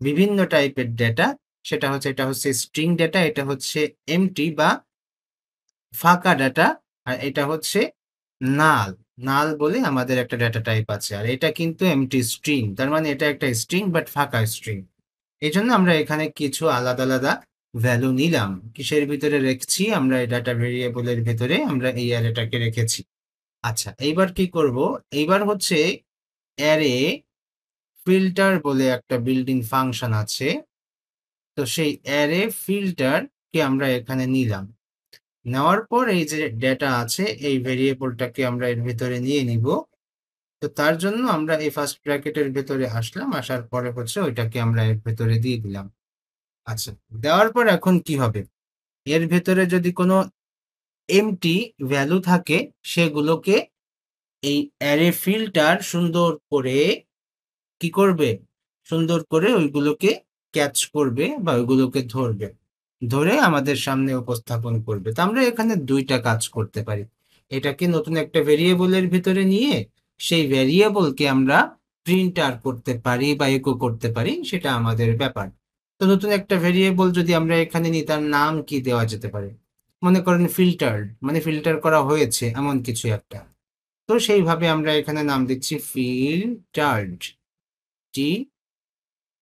বিভিন্ন টাইপের ডেটা, সেটা হচ্ছে এটা হচ্ছে স্ট্রিং ডেটা, এটা হচ্ছে এমটি বা ফাঁকা ডেটা, আর এটা হচ্ছে নাল। নাল বলে আমাদের একটা ডেটা টাইপ আছে, আর এটা কিন্তু এমটি স্ট্রিং, তার মানে এটা একটা স্ট্রিং বাট ফাঁকা স্ট্রিং। এই জন্য আমরা এখানে কিছু আলাদা আলাদা ভ্যালু নিলাম। কিসের ভিতরে রেখেছি? আমরা এই ডাটা ভেরিয়েবলের ভিতরে আমরা এই অ্যারেটাকে রেখেছি। আচ্ছা, এইবার কি করব? এইবার হচ্ছে অ্যারে ফিল্টার বলে একটা বিল্ডিং ফাংশন আছে। তো সেই অ্যারে ফিল্টার কে আমরা এখানে নিলাম। নেওয়ার পর এই যে ডেটা আছে এই ভেরিয়েবলটাকে আমরা এর ভিতরে নিয়ে নিব। তো তার জন্য আমরা এই ফার্স্ট ব্র্যাকেটের ভেতরে আসলাম, আসার পরে হচ্ছে ওইটাকে আমরা এর ভেতরে দিয়ে দিলাম। আচ্ছা, দেওয়ার পর এখন কি হবে? এর ভেতরে যদি কোনো এমটি ভ্যালু থাকে সেগুলোকে এই অ্যারে ফিল্টার সুন্দর করে কি করবে? সুন্দর করে ওইগুলোকে ক্যাচ করবে বা ওইগুলোকে ধরবে। ধরে আমাদের সামনে উপস্থাপন করবে। তো আমরা এখানে ২ টা কাজ করতে পারি। এটাকে নতুন একটা ভেরিয়েবলের ভিতরে নিয়ে সেই ভেরিয়েবলকে আমরা প্রিন্ট আর করতে পারি বা একো করতে পারি, সেটা আমাদের ব্যাপার। তো নতুন একটা ভেরিয়েবল যদি আমরা এখানে নিই, তার নাম কি দেওয়া যেতে পারে? মনে করেন ফিল্টার্ড, মানে ফিল্টার করা হয়েছে এমন কিছু একটা। তো সেইভাবে আমরা এখানে নাম দিচ্ছি ফিল্টার্ড,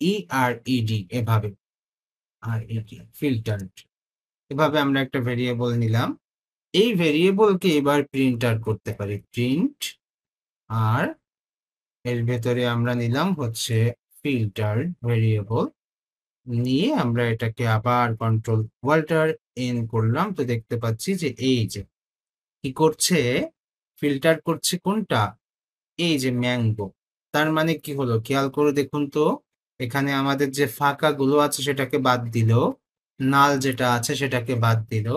TERED, এভাবে ফিল্টার্ড। এভাবে আমরা একটা ভেরিয়েবল নিলাম। এই ভেরিয়েবলকে এবার প্রিন্ট আর করতে পারি। প্রিন্ট আর এর ভেতরে আমরা নিলাম হচ্ছে ফিল্টার্ড ভেরিয়েবল। নিয়ে আমরা এটাকে আবার কন্ট্রোল ওয়াল্টার এন করলাম। তো দেখতে পাচ্ছি যে এই যে কি করছে? ফিল্টার করছে কোনটা? এই যে ম্যাঙ্গো। তার মানে কি হলো? খেয়াল করে দেখুন তো। এখানে আমাদের যে ফাঁকা গুলো আছে সেটাকে বাদ দিল, নাল যেটা আছে সেটাকে বাদ দিল,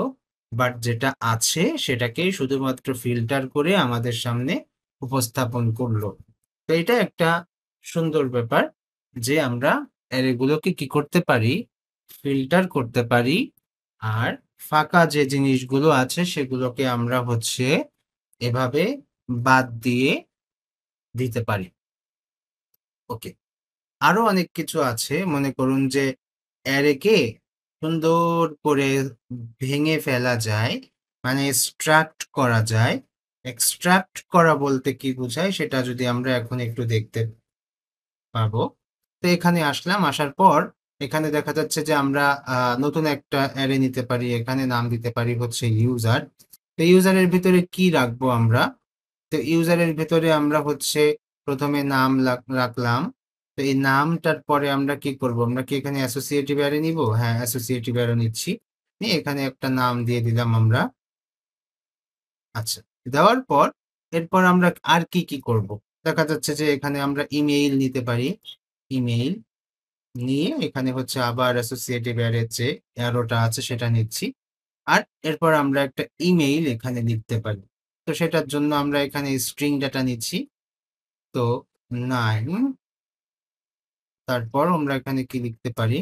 বাট যেটা আছে সেটাকেই শুধুমাত্র ফিল্টার করে আমাদের সামনে উপস্থাপন করলো। তো এটা একটা সুন্দর ব্যাপার যে আমরা অ্যারেগুলোকে কি করতে পারি? ফিল্টার করতে পারি। আর ফাঁকা যে জিনিসগুলো আছে সেগুলোকে আমরা হচ্ছে এভাবে বাদ দিয়ে দিতে পারি। ওকে। আরো অনেক কিছু আছে। মনে করুন যে অ্যারেকে সুন্দর করে ভেঙে ফেলা যায়, মানে এক্সট্রাক্ট করা যায়। এক্সট্রাক্ট করা বলতে কি বোঝায় সেটা যদি আমরা এখন একটু দেখতে পাবো। তো এখানে আসলাম, আসার পর এখানে দেখা যাচ্ছে যে আমরা নতুন একটা অ্যারে নিতে পারি। এখানে নাম দিতে পারি হচ্ছে ইউজার। তো ইউজারের ভিতরে কি রাখবো আমরা? তো ইউজারের ভেতরে আমরা হচ্ছে প্রথমে নাম রাখলাম। তো এই নামটার পরে আমরা কি করব? আমরা কি এখানে অ্যাসোসিয়েটিভ অ্যারে নিব? হ্যাঁ, অ্যাসোসিয়েটিভ অ্যারে নিচ্ছি। নিয়ে এখানে একটা নাম দিয়ে দিলাম আমরা। আচ্ছা, দেওয়ার পর এরপর আমরা আর কি করব? দেখা যাচ্ছে যে এখানে আমরা ইমেইল নিতে পারি। ইমেইল নিয়ে এখানে হচ্ছে আবার অ্যাসোসিয়েটিভ অ্যারের যে অ্যারোটা আছে সেটা নিচ্ছি। আর এরপর আমরা একটা ইমেইল এখানে লিখতে পারি। তো সেটার জন্য আমরা এখানে স্ট্রিং ডেটা নিচ্ছি। তো 9, তারপর আমরা এখানে কি লিখতে পারি?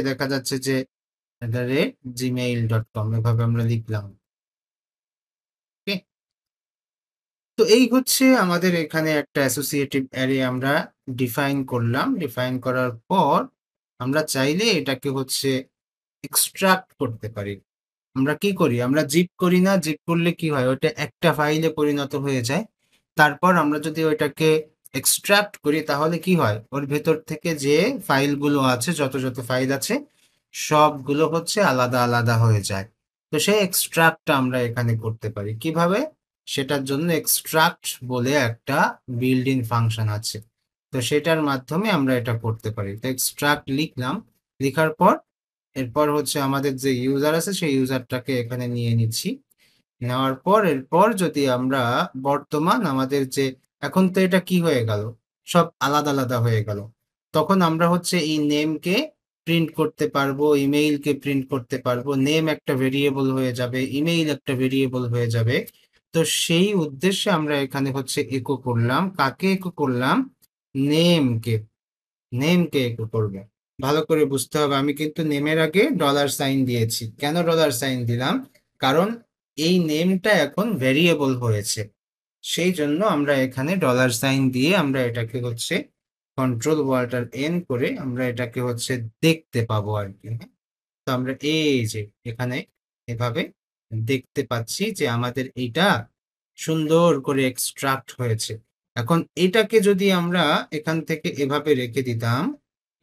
দেখা যাচ্ছে যে @gmail.com, এভাবে আমরা লিখলাম। ওকে? তো এই হচ্ছে আমাদের এখানে একটা অ্যাসোসিয়েটিভ অ্যারে আমরা ডিফাইন করলাম। ডিফাইন করার পর আমরা চাইলে এটাকে হচ্ছে এক্সট্রাক্ট করতে পারি। আমরা কি করি? আমরা জিপ করি না? জিপ করলে কি হয়? ওটা একটা ফাইলে পরিণত হয়ে যায়। তারপর আমরা যদি ওইটাকে এক্সট্রাক্ট করি তাহলে কি হয়? ওর ভেতর থেকে যে ফাইলগুলো আছে, যত ফাইল আছে সবগুলো হচ্ছে আলাদা, আলাদা হয়ে যায়। তো সেই এক্সট্রাক্টটা আমরা এখানে করতে পারি। কিভাবে? সেটার জন্য এক্সট্রাক্ট বলে একটা বিল্ট ইন ফাংশন আছে। তো সেটার মাধ্যমে আমরা এটা করতে পারি। তো এক্সট্রাক্ট লিখলাম। লিখার পর এরপর হচ্ছে আমাদের যে ইউজার আছে সেই ইউজারটাকে এখানে নিয়ে নিচ্ছি। নেওয়ার পর এরপর যদি আমরা বর্তমান আমাদের যে এখন তো এটা কি হয়ে গেল? সব আলাদা, আলাদা হয়ে গেল। তখন আমরা হচ্ছে এই নেমকে প্রিন্ট করতে পারবো, ইমেইলকে প্রিন্ট করতে পারবো। নেম একটা ভেরিয়েবল হয়ে যাবে, ইমেইল একটা ভেরিয়েবল হয়ে যাবে। তো সেই উদ্দেশ্যে আমরা এখানে হচ্ছে একো করলাম। কাকে একো করলাম? নেমকে। নেমকে একো করব। ভালো করে বুঝতে হবে আমি কিন্তু নেমের আগে ডলার সাইন দিয়েছি। কেন ডলার সাইন দিলাম? কারণ এই নেমটা এখন ভেরিয়েবল হয়েছে। সেই জন্য আমরা এখানে ডলার সাইন দিয়ে আমরা এটাকে হচ্ছে কন্ট্রোল ওয়াল্টার এন করে আমরা এটাকে হচ্ছে দেখতে পাবো আর কি। তো আমরা এই যে এখানে এভাবে দেখতে পাচ্ছি যে আমাদের এইটা সুন্দর করে এক্সট্রাক্ট হয়েছে। এখন এটাকে যদি আমরা এখান থেকে এভাবে রেখে দিতাম,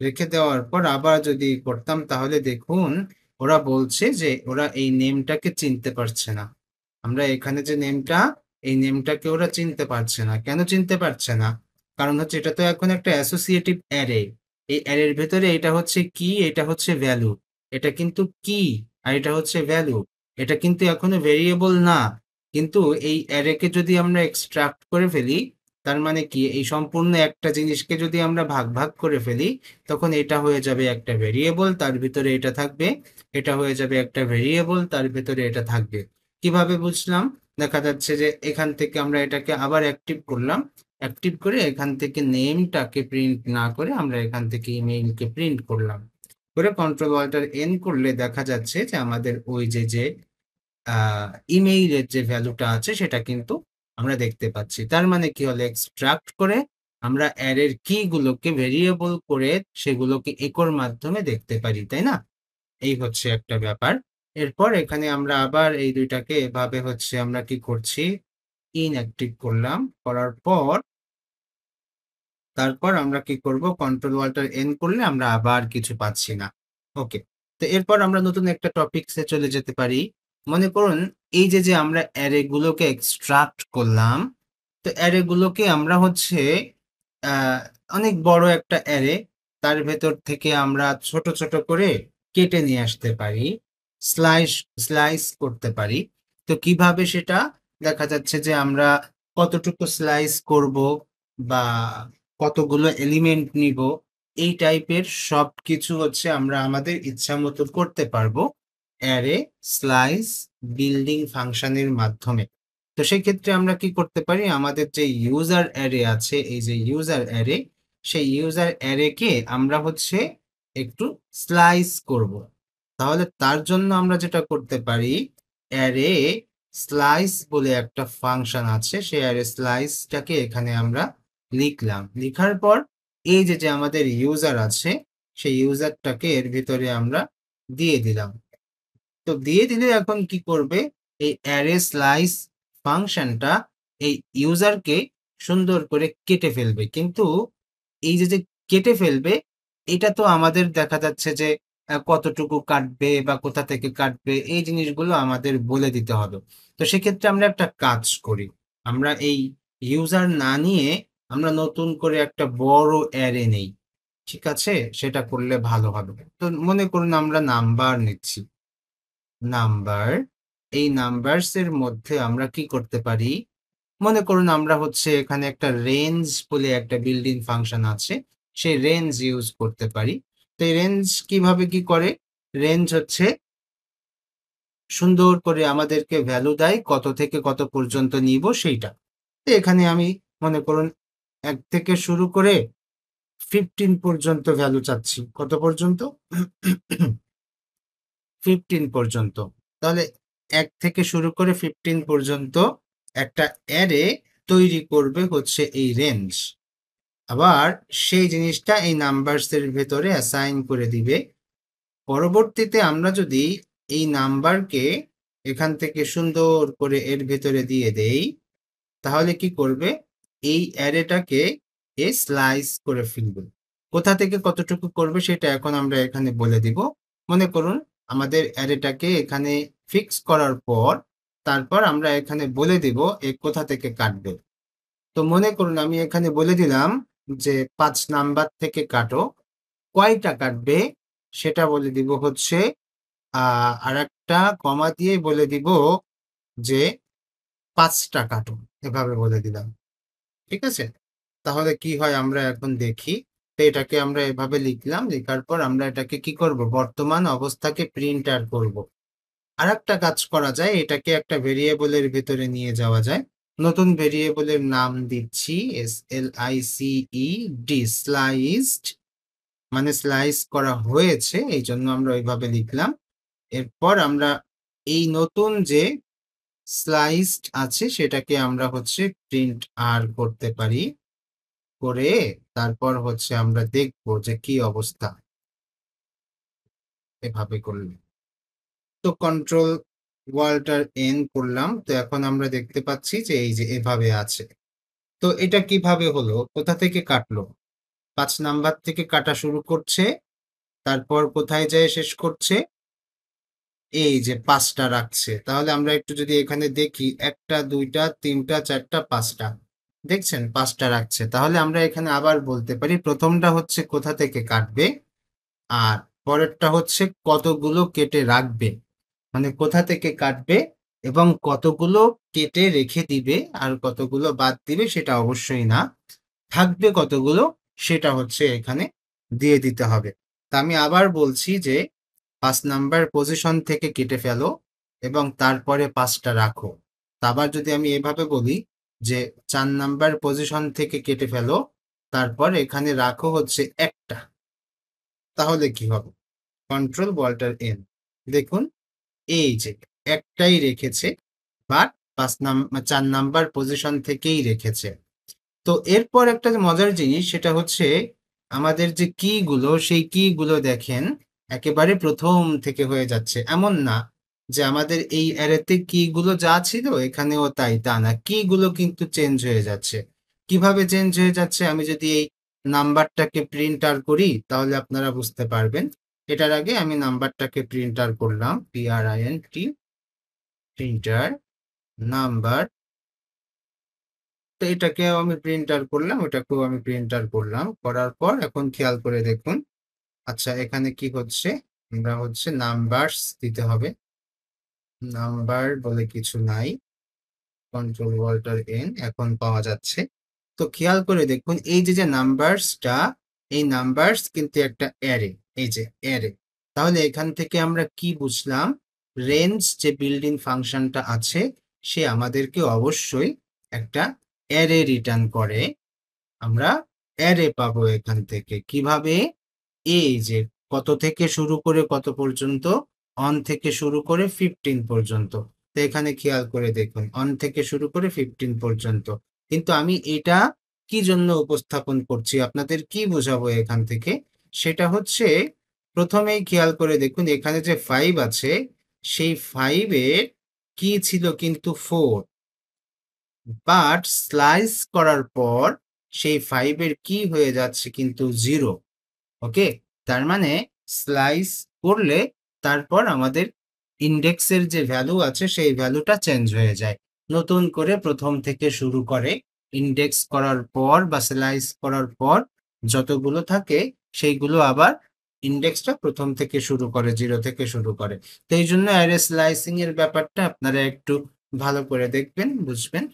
রেখে দেওয়ার পর আবার যদি করতাম তাহলে দেখুন ওরা বলছে যে ওরা এই নেমটাকে চিনতে পারছে না। আমরা এখানে যে নেমটা, এই নেমটাকে ওরা চিনতে পারছে না। কেন চিনতে পারছে না? কারণ হচ্ছে এটা তো এখন একটা অ্যাসোসিয়েটিভ অ্যারে। এই অ্যারের ভেতরে এটা হচ্ছে কি, এটা হচ্ছে ভ্যালু। এটা কিন্তু কি আর এটা হচ্ছে ভ্যালু। এটা কিন্তু এখনো ভেরিয়েবল না। কিন্তু এই অ্যারেকে যদি আমরা এক্সট্রাক্ট করে ফেলি, তার মানে কি এই সম্পূর্ণ একটা জিনিসকে যদি আমরা ভাগ, ভাগ করে ফেলি, তখন এটা হয়ে যাবে একটা ভেরিয়েবল, তার ভিতরে এটা থাকবে। এটা হয়ে যাবে একটা ভেরিয়েবল, তার ভিতরে এটা থাকবে। কিভাবে বুঝলাম? দেখা যাচ্ছে যে এখান থেকে আমরা এটাকে আবার অ্যাক্টিভ করলাম। অ্যাক্টিভ করে এখান থেকে নেমটাকে প্রিন্ট না করে আমরা এখান থেকে ইমেইলকে প্রিন্ট করলাম। করে কন্ট্রোল অল্টার এন করলে দেখা যাচ্ছে যে আমাদের ওই যে ইমেইলের যে ভ্যালুটা আছে সেটা কিন্তু আমরা দেখতে পাচ্ছি। তার মানে কি হলো? এক্সট্রাক্ট করে আমরা অ্যারের কি গুলোকে ভেরিয়েবল করে সেগুলোকে একোর মাধ্যমে দেখতে পারি, তাই না? এই হচ্ছে একটা ব্যাপার। এরপর এখানে আমরা আবার এই দুইটাকে এভাবে হচ্ছে আমরা কি করছি? ইনঅ্যাক্টিভ করলাম। করার পর তারপর আমরা কি করব? কন্ট্রোল অল্টার এন করলে আমরা আবার কিছু পাচ্ছি না। ওকে। তো এরপর আমরা নতুন একটা টপিকসে চলে যেতে পারি। মনে করুন এই যে আমরা অ্যারে গুলোকে এক্সট্রাক্ট করলাম, তো অ্যারে গুলোকে আমরা হচ্ছে আ অনেক বড় একটা অ্যারে, তার ভেতর থেকে আমরা ছোট, ছোট করে কেটে নিয়ে আসতে পারি। স্লাইস স্লাইস করতে পারি। তো কিভাবে সেটা? দেখা যাচ্ছে যে আমরা কতটুকু স্লাইস করব বা কতগুলো এলিমেন্ট নিব, এই টাইপের সবকিছু হচ্ছে আমরা আমাদের ইচ্ছামতো করতে পারবো অ্যারে স্লাইস বিল্ডিং ফাংশনের মাধ্যমে। তো সেক্ষেত্রে আমরা কি করতে পারি? আমাদের যে ইউজার অ্যারে আছে, এই যে ইউজার অ্যারে, সেই ইউজার অ্যারেকে আমরা হচ্ছে একটু স্লাইস করব। তাহলে তার জন্য আমরা যেটা করতে পারি, অ্যারে স্লাইস বলে একটা ফাংশন আছে, সেই অ্যারে স্লাইসটাকে এখানে আমরা লিখলাম। লিখার পর এই যে আমাদের ইউজার আছে, সেই ইউজারটাকে এর ভিতরে আমরা দিয়ে দিলাম। তো দিয়ে দিলে এখন কি করবে? এই অ্যারে স্লাইস ফাংশনটা এই ইউজারকে সুন্দর করে কেটে ফেলবে। কিন্তু এই যে কেটে ফেলবে, এটা তো আমাদের দেখা যাচ্ছে যে কতটুকু কাটবে বা কোথা থেকে কাটবে এই জিনিসগুলো আমাদের বলে দিতে হবে। তো সেক্ষেত্রে আমরা একটা কাজ করি। আমরা এই ইউজার না নিয়ে আমরা নতুন করে একটা বড় অ্যারে নেই। ঠিক আছে? সেটা করলে ভালো হবে। তো মনে করুন আমরা নাম্বার নিচ্ছি। নাম্বার, এই নাম্বারস এর মধ্যে আমরা কি করতে পারি? মনে করুন আমরা হচ্ছে এখানে একটা রেঞ্জ বলে একটা বিল্ট-ইন ফাংশন আছে। সেই রেঞ্জ ইউজ করতে পারি। তো এই রেঞ্জ কিভাবে কি করে? রেঞ্জ হচ্ছে সুন্দর করে আমাদেরকে ভ্যালু দেয় কত থেকে কত পর্যন্ত নিব সেইটা। তো এখানে আমি মনে করুন ১ থেকে শুরু করে 15 পর্যন্ত ভ্যালু চাচ্ছি। কত পর্যন্ত? 15 পর্যন্ত। তাহলে ১ থেকে শুরু করে 15 পর্যন্ত একটা অ্যারে তৈরি করবে হচ্ছে এই রেঞ্জ। আবার সেই জিনিসটা এই নাম্বারসের ভেতরে অ্যাসাইন করে দিবে। পরবর্তীতে আমরা যদি এই নাম্বারকে এখান থেকে সুন্দর করে এর ভেতরে দিয়ে দেই, তাহলে কি করবে? এই অ্যারেটাকে এ স্লাইস করে ফেলবে। কোথা থেকে কতটুকু করবে সেটা এখন আমরা এখানে বলে দিব। মনে করুন আমাদের অ্যারেটাকে এখানে ফিক্স করার পর তারপর আমরা এখানে বলে দিব এ কোথা থেকে কাটবে। তো মনে করুন আমি এখানে বলে দিলাম যে ৫ নাম্বার থেকে কাটো। কয়টা কাটবে সেটা বলে দিব হচ্ছে আরেকটা কমা দিয়ে বলে দিব যে ৫ টা কাটো। এভাবে বলে দিলাম। ঠিক আছে? তাহলে কি হয় আমরা এখন দেখি। তো এটাকে আমরা এভাবে লিখলাম। লেখার পর আমরা এটাকে কি করব? বর্তমান অবস্থাকে প্রিন্ট আর করব। আরেকটা কাজ করা যায়, এটাকে একটা ভেরিয়েবলের ভেতরে নিয়ে যাওয়া যায়। নতুন ভেরিয়েবলের নাম দিচ্ছি SLICED স্লাইসড, মানে স্লাইস করা হয়েছে এইজন্য আমরা ওইভাবে লিখলাম। এরপর আমরা এই নতুন যে স্লাইসড আছে সেটাকে আমরা হচ্ছে প্রিন্ট আর করতে পারি। করে তারপর হচ্ছে আমরা দেখব যে কি অবস্থা এভাবে করলে। তো কন্ট্রোল ওয়াল্টার এন করলাম। তো এখন আমরা দেখতে পাচ্ছি যে এই যে এভাবে আছে। তো এটা কিভাবে হলো? কোথা থেকে কাটলো? ৫ নাম্বার থেকে কাটা শুরু করছে। তারপর কোথায় যেয়ে শেষ করছে? এই যে ৫ টা রাখছে। তাহলে আমরা একটু যদি এখানে দেখি ১ টা, ২ টা, ৩ টা, ৪ টা, ৫ টা। দেখছেন ৫ টা রাখছে। তাহলে আমরা এখানে আবার বলতে পারি ১ম টা হচ্ছে কোথা থেকে কাটবে, আর পরেরটা হচ্ছে কতগুলো কেটে রাখবে। মানে কোথা থেকে কাটবে এবং কতগুলো কেটে রেখে দিবে আর কতগুলো বাদ দিবে সেটা অবশ্যই না। থাকবে কতগুলো সেটা হচ্ছে এখানে দিয়ে দিতে হবে। তা আমি আবার বলছি যে ৫ নাম্বার পজিশন থেকে কেটে ফেলো এবং তারপরে ৫ টা রাখো। তা আবার যদি আমি এভাবে বলি যে ৪ নাম্বার পজিশন থেকে কেটে ফেলো, তারপর এখানে রাখো হচ্ছে ১ টা। তাহলে কি হবে? Control Walter N. দেখুন এই যে একটাই রেখেছে, বাট ৪ নাম্বার পজিশন থেকেই রেখেছে। তো এরপর একটা মজার জিনিস সেটা হচ্ছে আমাদের যে কি গুলো সেই কি গুলো দেখেন একেবারে প্রথম থেকে হয়ে যাচ্ছে। এমন না যে আমাদের এই অ্যারেতে কি গুলো যা ছিল এখানেও তাই, তা না। কি গুলো কিন্তু চেঞ্জ হয়ে যাচ্ছে। কিভাবে চেঞ্জ হয়ে যাচ্ছে আমি যদি এই নাম্বারটাকে প্রিন্ট আর করি তাহলে আপনারা বুঝতে পারবেন। এটার আগে আমি নাম্বারটাকে প্রিন্ট আর করলাম, PRINT, প্রিন্টার নাম্বার। তো এটাকেও আমি প্রিন্টার করলাম, ওটাকেও আমি প্রিন্টার করলাম। করার পর এখন খেয়াল করে দেখুন। আচ্ছা এখানে কি হচ্ছে? আমরা হচ্ছে নাম্বারস দিতে হবে। নাম্বার বলে কিছু নাই। কন্ট্রোল ওয়াল্টার এন এখন পাওয়া যাচ্ছে। তো খেয়াল করে দেখুন এই যে নাম্বারসটা, এই নাম্বারস কিন্তু একটা অ্যারে। এই যে অ্যারে। তাহলে এখান থেকে আমরা কি বুঝলাম? রেঞ্জ যে বিল্ডিং ফাংশনটা আছে সে আমাদেরকে অবশ্যই একটা অ্যারে রিটার্ন করে। আমরা অ্যারে পাবো এখান থেকে। কিভাবে? এই যে কত থেকে শুরু করে কত পর্যন্ত? অন থেকে শুরু করে 15 পর্যন্ত। তো এখানে খেয়াল করে দেখুন অন থেকে শুরু করে 15 পর্যন্ত। কিন্তু আমি এটা কি জন্য উপস্থাপন করছি, আপনাদের কি বোঝাবো এখান থেকে? সেটা হচ্ছে প্রথমেই খেয়াল করে দেখুন এখানে যে 5 আছে সেই 5 এর কি ছিল কিন্তু 4। বাট স্লাইস করার পর সেই 5 এর কি হয়ে যাচ্ছে কিন্তু 0। ওকে? তার মানে স্লাইস করলে তারপর আমাদের ইনডেক্সের যে ভ্যালু আছে সেই ভ্যালুটা চেঞ্জ হয়ে যায়। নতুন করে প্রথম থেকে শুরু করে ইনডেক্স করার পর বা স্লাইস করার পর যতগুলো থাকে সেইগুলো আবার ইনডেক্সটা প্রথম থেকে শুরু করে, 0 থেকে শুরু করে। তো এইজন্য অ্যারে স্লাইসিং এর ব্যাপারটা আপনারা একটু ভালো করে দেখবেন, বুঝবেন।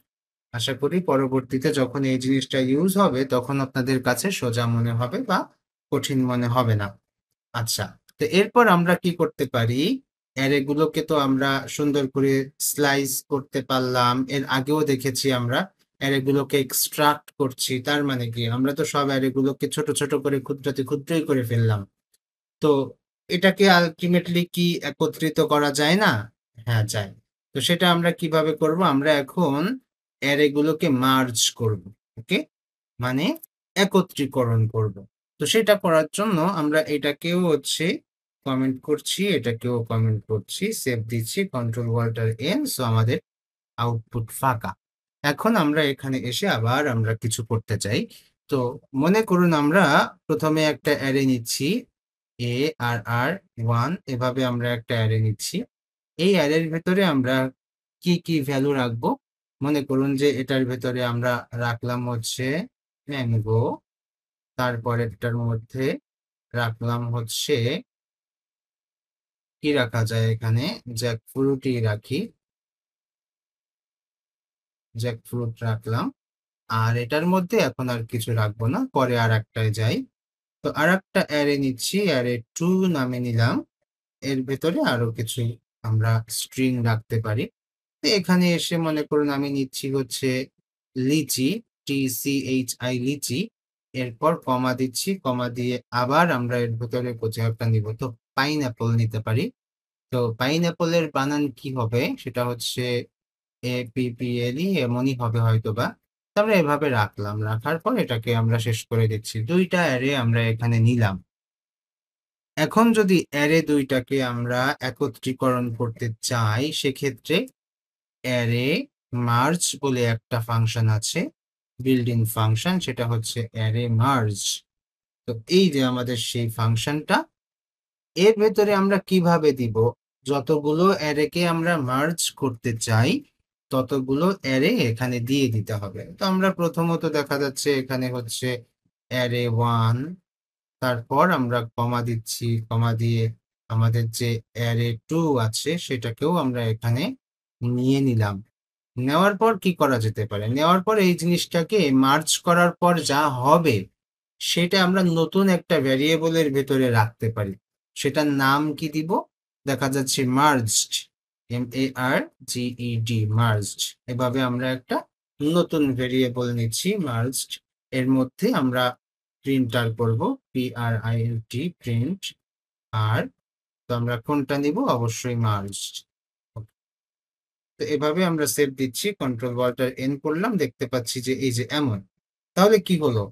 আশা করি পরবর্তীতে যখন এই জিনিসটা ইউজ হবে তখন আপনাদের কাছে সোজা মনে হবে বা কঠিন মনে হবে না। আচ্ছা, তো এরপর আমরা কি করতে পারি? অ্যারে গুলোকে তো আমরা সুন্দর করে স্লাইস করতে পারলাম। এর আগেও দেখেছি আমরা অ্যারে গুলোকে এক্সট্রাক্ট করছি। তার মানে কি? আমরা তো সব অ্যারে গুলোকে ছোট, ছোট করে ক্ষুদ্রাতি ক্ষুদ্রই করে ফেললাম। তো এটাকে আল্টিমেটলি কি একত্রিত করা যায় না? হ্যাঁ, যায়। তো সেটা আমরা কিভাবে করব? আমরা এখন অ্যারে গুলোকে মার্জ করব। ওকে? মানে একত্রীকরণ করব। তো সেটা করার জন্য আমরা এটাকেও হচ্ছে কমেন্ট করছি, এটাকেও কমেন্ট করছি, সেভ দিচ্ছি, কন্ট্রোল অল্টার এন। সো আমাদের আউটপুট ফাঁকা। এখন আমরা এখানে এসে আবার আমরা কিছু করতে চাই। তো মনে করুন আমরা প্রথমে একটা অ্যারে নিচ্ছি, এ আর আর 1 এভাবে আমরা একটা অ্যারে নিচ্ছি। এই অ্যারের ভেতরে আমরা কি কি ভ্যালু রাখবো? মনে করুন যে এটার ভেতরে আমরা রাখলাম হচ্ছে ম্যাঙ্গো, তারপরেরটার মধ্যে রাখলাম হচ্ছে কি রাখা যায় এখানে, জ্যাকফ্রুটই রাখি, জ্যাকফ্রুট রাখলাম। আর এটার মধ্যে এখন আর কিছু রাখবো না, পরে আর একটায় যাই। তো আর একটা অ্যারে নিচ্ছি, অ্যারে 2 নামে নিলাম। এর ভেতরে আরো কিছু আমরা স্ট্রিং রাখতে পারি। তো এখানে এসে মনে করুন আমি নিচ্ছি হচ্ছে লিচি, TCHI লিচি। এরপর কমা দিচ্ছি, কমা দিয়ে আবার আমরা এর ভেতরে কিছু একটা নিব। তো পাইনঅ্যাপল নিতে পারি। তো পাইনঅ্যাপলের বানান কি হবে সেটা হচ্ছে APPLE, এমনই হবে হয়তোবা। তো আমরা এভাবে রাখলাম, রাখার পর এটাকে আমরা শেষ করে দিচ্ছি। দুইটা অ্যারে আমরা এখানে নিলাম। এখন যদি অ্যারে দুইটাকে আমরা একত্রীকরণ করতে চাই, সেক্ষেত্রে অ্যারে মার্জ বলে একটা ফাংশন আছে, বিল্ট ইন ফাংশন, সেটা হচ্ছে অ্যারে মার্জ। তো এই যে আমাদের সেই ফাংশনটা, এর ভেতরে আমরা কিভাবে দিব, যতগুলো অ্যারেকে আমরা মার্জ করতে চাই ততগুলো অ্যারে এখানে দিয়ে দিতে হবে। তো আমরা প্রথমত দেখা যাচ্ছে এখানে হচ্ছে অ্যারে 1, তারপর আমরা কমা দিচ্ছি, কমা দিয়ে আমাদের যে অ্যারে 2 আছে সেটাকেও আমরা এখানে নিয়ে নিলাম। নেওয়ার পর কি করা যেতে পারে, নেওয়ার পর এই জিনিসটাকে মার্জ করার পর যা হবে সেটা আমরা নতুন একটা ভ্যারিয়েবলের ভেতরে রাখতে পারি। সেটার নাম কি দিব, দেখা যাচ্ছে মার্জড, MARGED, মার্জড। এভাবে আমরা একটা নতুন ভেরিয়েবল নিচ্ছি মার্জড। এর মধ্যে আমরা প্রিন্টার করব, PRINT, প্রিন্ট। আর তো আমরা কোনটা নিব, অবশ্যই মার্জড। তো এভাবে আমরা সেভ দিচ্ছি, কন্ট্রোল অল্টার এন করলাম, দেখতে পাচ্ছি যে এই যে এমন। তাহলে কি হলো,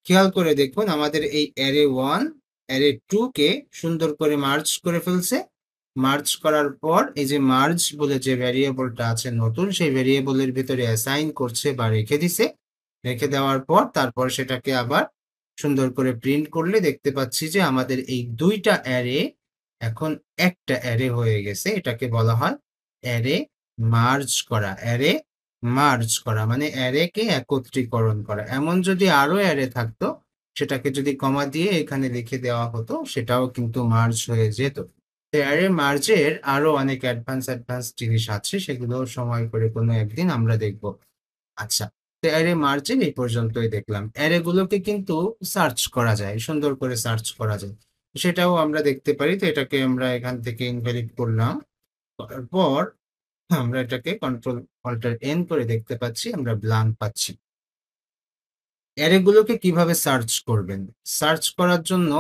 খেয়াল করে দেখুন আমাদের এই অ্যারে 1 অ্যারে 2 কে সুন্দর করে মার্জ করে ফেলছে। মার্জ করার পর এই যে মার্জ বলে যে ভ্যারিয়েবলটা আছে নতুন, সেই ভ্যারিয়েবলের ভিতরে অ্যাসাইন করছে বা রেখে দিছে। রেখে দেওয়ার পর তারপর সেটাকে আবার সুন্দর করে প্রিন্ট করলে দেখতে পাচ্ছি যে আমাদের এই দুইটা অ্যারে এখন একটা অ্যারে হয়ে গেছে। এটাকে বলা হয় অ্যারে মার্জ করা। অ্যারে মার্জ করা মানে অ্যারেকে একত্রীকরণ করা। এমন যদি আরো অ্যারে থাকতো, সেটাকে যদি কমা দিয়ে এখানে লিখে দেওয়া হতো, সেটাও কিন্তু মার্জ হয়ে যেত। তো অ্যারে মার্জের আরো অনেক অ্যাডভান্স জিনিস আছে, সেগুলো সময় করে কোনো একদিন আমরা দেখব। আচ্ছা, তো অ্যারে মার্জের এই পর্যন্তই দেখলাম। অ্যারে গুলোকে কিন্তু সার্চ করা যায়, সুন্দর করে সার্চ করা যায়, সেটাও আমরা দেখতে পারি। তো এটাকে আমরা এখান থেকে ইনভ্যালিড করলাম, করার পর আমরা এটাকে কন্ট্রোল অল্টার এন করে দেখতে পাচ্ছি আমরা ব্ল্যাঙ্ক পাচ্ছি। অ্যারেগুলোকে কিভাবে সার্চ করবেন, সার্চ করার জন্য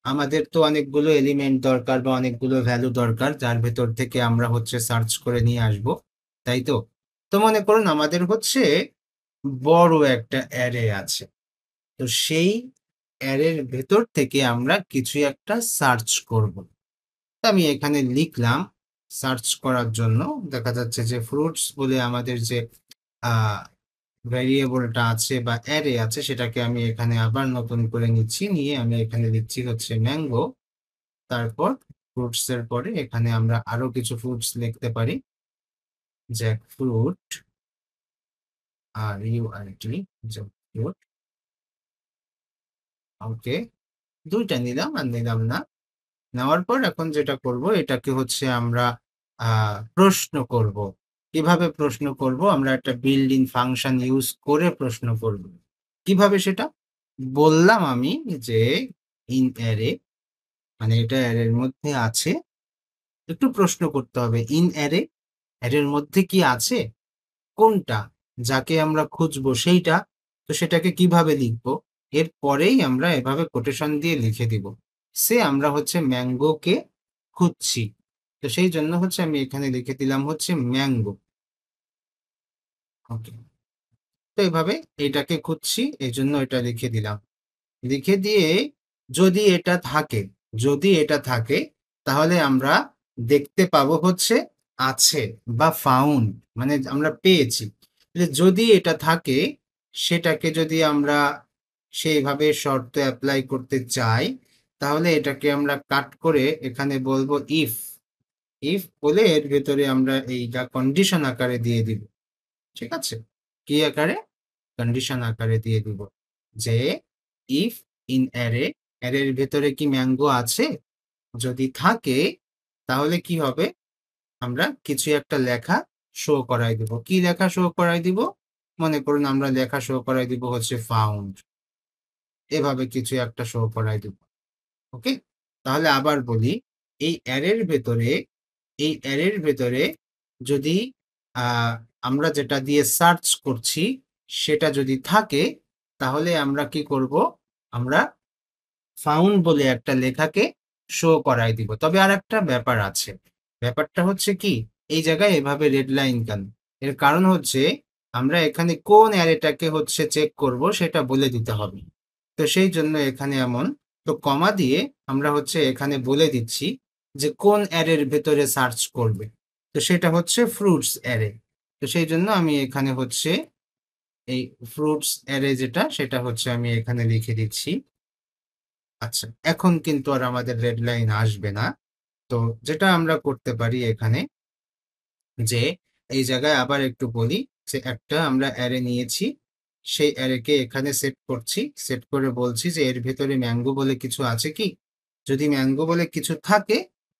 আমাদের তো অনেকগুলো এলিমেন্ট দরকার বা অনেকগুলো ভ্যালু দরকার, যার ভেতর থেকে আমরা হচ্ছে সার্চ করে নিয়ে আসব, তাই তো? তো মনে করুন আমাদের হচ্ছে বড় একটা অ্যারে আছে। তো সেই অ্যারের ভেতর থেকে আমরা কিছু একটা সার্চ করব। তো আমি এখানে লিখলাম সার্চ করার জন্য, দেখা যাচ্ছে যে ফ্রুটস বলে আমাদের যে আহ ভ্যারিয়েবলটা আছে বা অ্যারে আছে, সেটাকে আমি এখানে আবার নতুন করে নিচ্ছি, নিয়ে আমি এখানে লিখছি হচ্ছে ম্যাঙ্গো। তারপর ফ্রুটস এর পরে এখানে আমরা আরো কিছু ফ্রুটস লিখতে পারি, জ্যাকফ্রুট, RUIT, জ্যাকফ্রুট। ওকে, দুইটা নিলাম আর নিলাম না। নেওয়ার পর এখন যেটা করব, এটাকে হচ্ছে আমরা প্রশ্ন করব। কিভাবে প্রশ্ন করব, আমরা একটা বিল্ট ইন ফাংশন ইউজ করে প্রশ্ন করব। কিভাবে সেটা বললাম আমি যে ইন অ্যারে, মানে এটা অ্যারের মধ্যে আছে, একটু প্রশ্ন করতে হবে ইন অ্যারে, অ্যারের মধ্যে কি আছে, কোনটা, যাকে আমরা খুঁজবো সেইটা। তো সেটাকে কিভাবে লিখবো, এর পরেই আমরা এভাবে কোটেশন দিয়ে লিখে দিব, সে আমরা হচ্ছে ম্যাঙ্গোকে খুঁজছি। তো সেই জন্য হচ্ছে আমি এখানে লিখে দিলাম হচ্ছে ম্যাঙ্গো। ওকে, তো এভাবে এটাকে খুঁজছি, এজন্য এটা লিখে দিলাম। লিখে দিয়ে যদি এটা থাকে তাহলে আমরা দেখতে পাবো হচ্ছে আছে বা ফাউন্ড, মানে আমরা পেয়েছি। যদি এটা থাকে সেটাকে যদি আমরা সেইভাবে শর্ত অ্যাপ্লাই করতে চাই তাহলে এটাকে আমরা কাট করে এখানে বলবো ইফ। ইফ বলে এর ভেতরে আমরা এইটা কন্ডিশন আকারে দিয়ে দিব। ঠিক আছে? কি আকারে? কন্ডিশন আকারে দিয়ে দিব যে ইফ ইন অ্যারের ভেতরে কি ম্যাঙ্গো আছে? যদি থাকে তাহলে কি হবে? আমরা কিছু একটা লেখা শো করাই দিব। কি লেখা শো করাই দিব? মনে করুন আমরা লেখা শো করাই দিব হচ্ছে ফাউন্ড। এভাবে কিছু একটা শো করাই দিব। ওকে? তাহলে আবার বলি, এই অ্যারের ভেতরে যদি আ আমরা যেটা দিয়ে সার্চ করছি সেটা যদি থাকে তাহলে আমরা কি করব? আমরা ফাউন্ড বলে একটা লেখাকে শো করাই দিব। তবে আরেকটা ব্যাপার আছে। ব্যাপারটা হচ্ছে কি? এই জায়গায় এভাবে রেড লাইন কেন? এর কারণ হচ্ছে আমরা এখানে কোন অ্যারেটাকে হচ্ছে চেক করব সেটা বলে দিতে হবে। তো সেই জন্য এখানে এমন। তো কমা দিয়ে আমরা হচ্ছে এখানে বলে দিচ্ছি যে কোন অ্যারের ভেতরে সার্চ করবে। তো সেটা হচ্ছে ফ্রুটস অ্যারে। তো সেই জন্য আমি এখানে হচ্ছে এই ফ্রুটস অ্যারে যেটা সেটা হচ্ছে আমি এখানে লিখে দিচ্ছি। আচ্ছা, এখন কিন্তু আর আমাদের রেড লাইন আসবে না। তো যেটা আমরা করতে পারি এখানে যে এই জায়গায় আবার একটু বলি যে একটা আমরা অ্যারে নিয়েছি, সেই অ্যারেকে এখানে সেট করছি। সেট করে বলছি যে এর ভেতরে ম্যাঙ্গো বলে কিছু আছে কি? যদি ম্যাঙ্গো বলে কিছু থাকে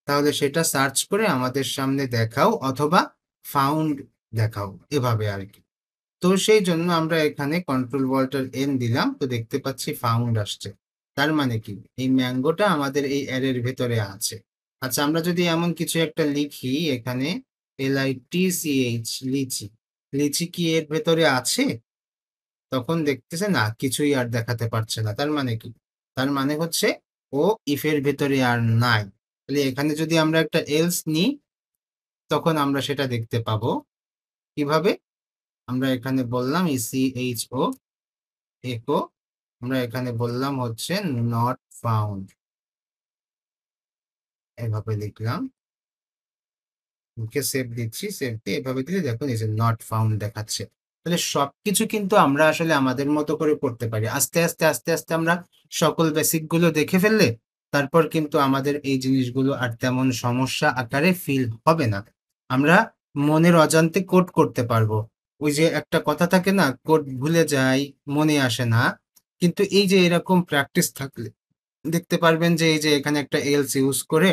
তাহলে সেটা সার্চ করে আমাদের সামনে দেখাও অথবা ফাউন্ড দেখাও, এভাবে আরকি। তো সেই জন্য আমরা এখানে কন্ট্রোল ওয়াল্টার এন দিলাম, তো দেখতে পাচ্ছি ফাউন্ড আসছে। তার মানে কি এই ম্যাঙ্গোটা আমাদের এই অ্যারের ভেতরে আছে। আচ্ছা, আমরা যদি এমন কিছু একটা লিখি এখানে LITCH, লিচি। লিচি কি এর ভেতরে আছে? তখন দেখতেছে না, কিছুই আর দেখাতে পারছে না। তার মানে কি? তার মানে হচ্ছে ও ইফ এর ভেতরে আর নাই। তাহলে এখানে যদি আমরা একটা এলস নিই তখন আমরা সেটা দেখতে পাবো। কিভাবে? আমরা এখানে বললাম ECHO এচো, আমরা এখানে বললাম হচ্ছে নট ফাউন্ড, এভাবে লিখলাম। ওকে, সেভ দিচ্ছি, সেভ দিয়ে এভাবে দিলে দেখুন এই যে নট ফাউন্ড দেখাচ্ছে। তাহলে সবকিছু কিন্তু আমরা আসলে আমাদের মতো করে করতে পারি। আস্তে আস্তে আমরা সকল বেসিক গুলো দেখে ফেললে তারপর কিন্তু আমাদের এই জিনিসগুলো আর তেমন সমস্যা আকারে ফিল হবে না। আমরা মনের অজান্তে কোড করতে পারবো। ওই যে একটা কথা থাকে না, কোড ভুলে যাই, মনে আসে না। কিন্তু এই যে এরকম প্র্যাকটিস থাকলে দেখতে পারবেন যে এই যে এখানে একটা এলস ইউজ করে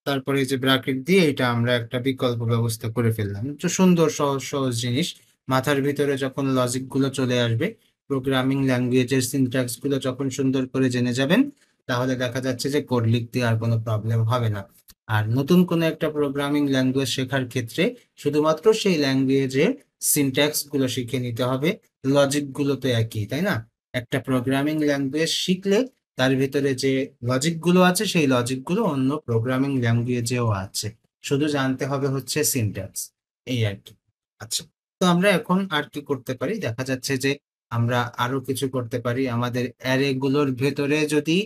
তারপরে এই যে ব্র্যাকেট দিয়ে এটা আমরা একটা বিকল্প ব্যবস্থা করে ফেললাম। তো সুন্দর সহজ সহজ জিনিস। মাথার ভিতরে যখন লজিক গুলো চলে আসবে, প্রোগ্রামিং ল্যাঙ্গুয়েজের সিনট্যাক্স গুলো যখন সুন্দর করে জেনে যাবেন তাহলে দেখা যাচ্ছে যে কোড লিখতে আর কোনো প্রবলেম হবে না। আর নতুন কোনো একটা প্রোগ্রামিং ল্যাঙ্গুয়েজ শেখার ক্ষেত্রে শুধুমাত্র সেই ল্যাঙ্গুয়েজের সিনট্যাক্স গুলো শিখে নিতে হবে। লজিক গুলো তো একই, তাই না? একটা প্রোগ্রামিং ল্যাঙ্গুয়েজ শিখলে তার ভিতরে যে লজিক গুলো আছে সেই লজিক গুলো অন্য প্রোগ্রামিং ল্যাঙ্গুয়েজেও আছে। শুধু জানতে হবে হচ্ছে সিনট্যাক্স, এই আর কি। আচ্ছা, তো আমরা এখন আর কি করতে পারি? দেখা যাচ্ছে যে আমরা আরো কিছু করতে পারি। আমাদের অ্যারে গুলোর ভেতরে যদি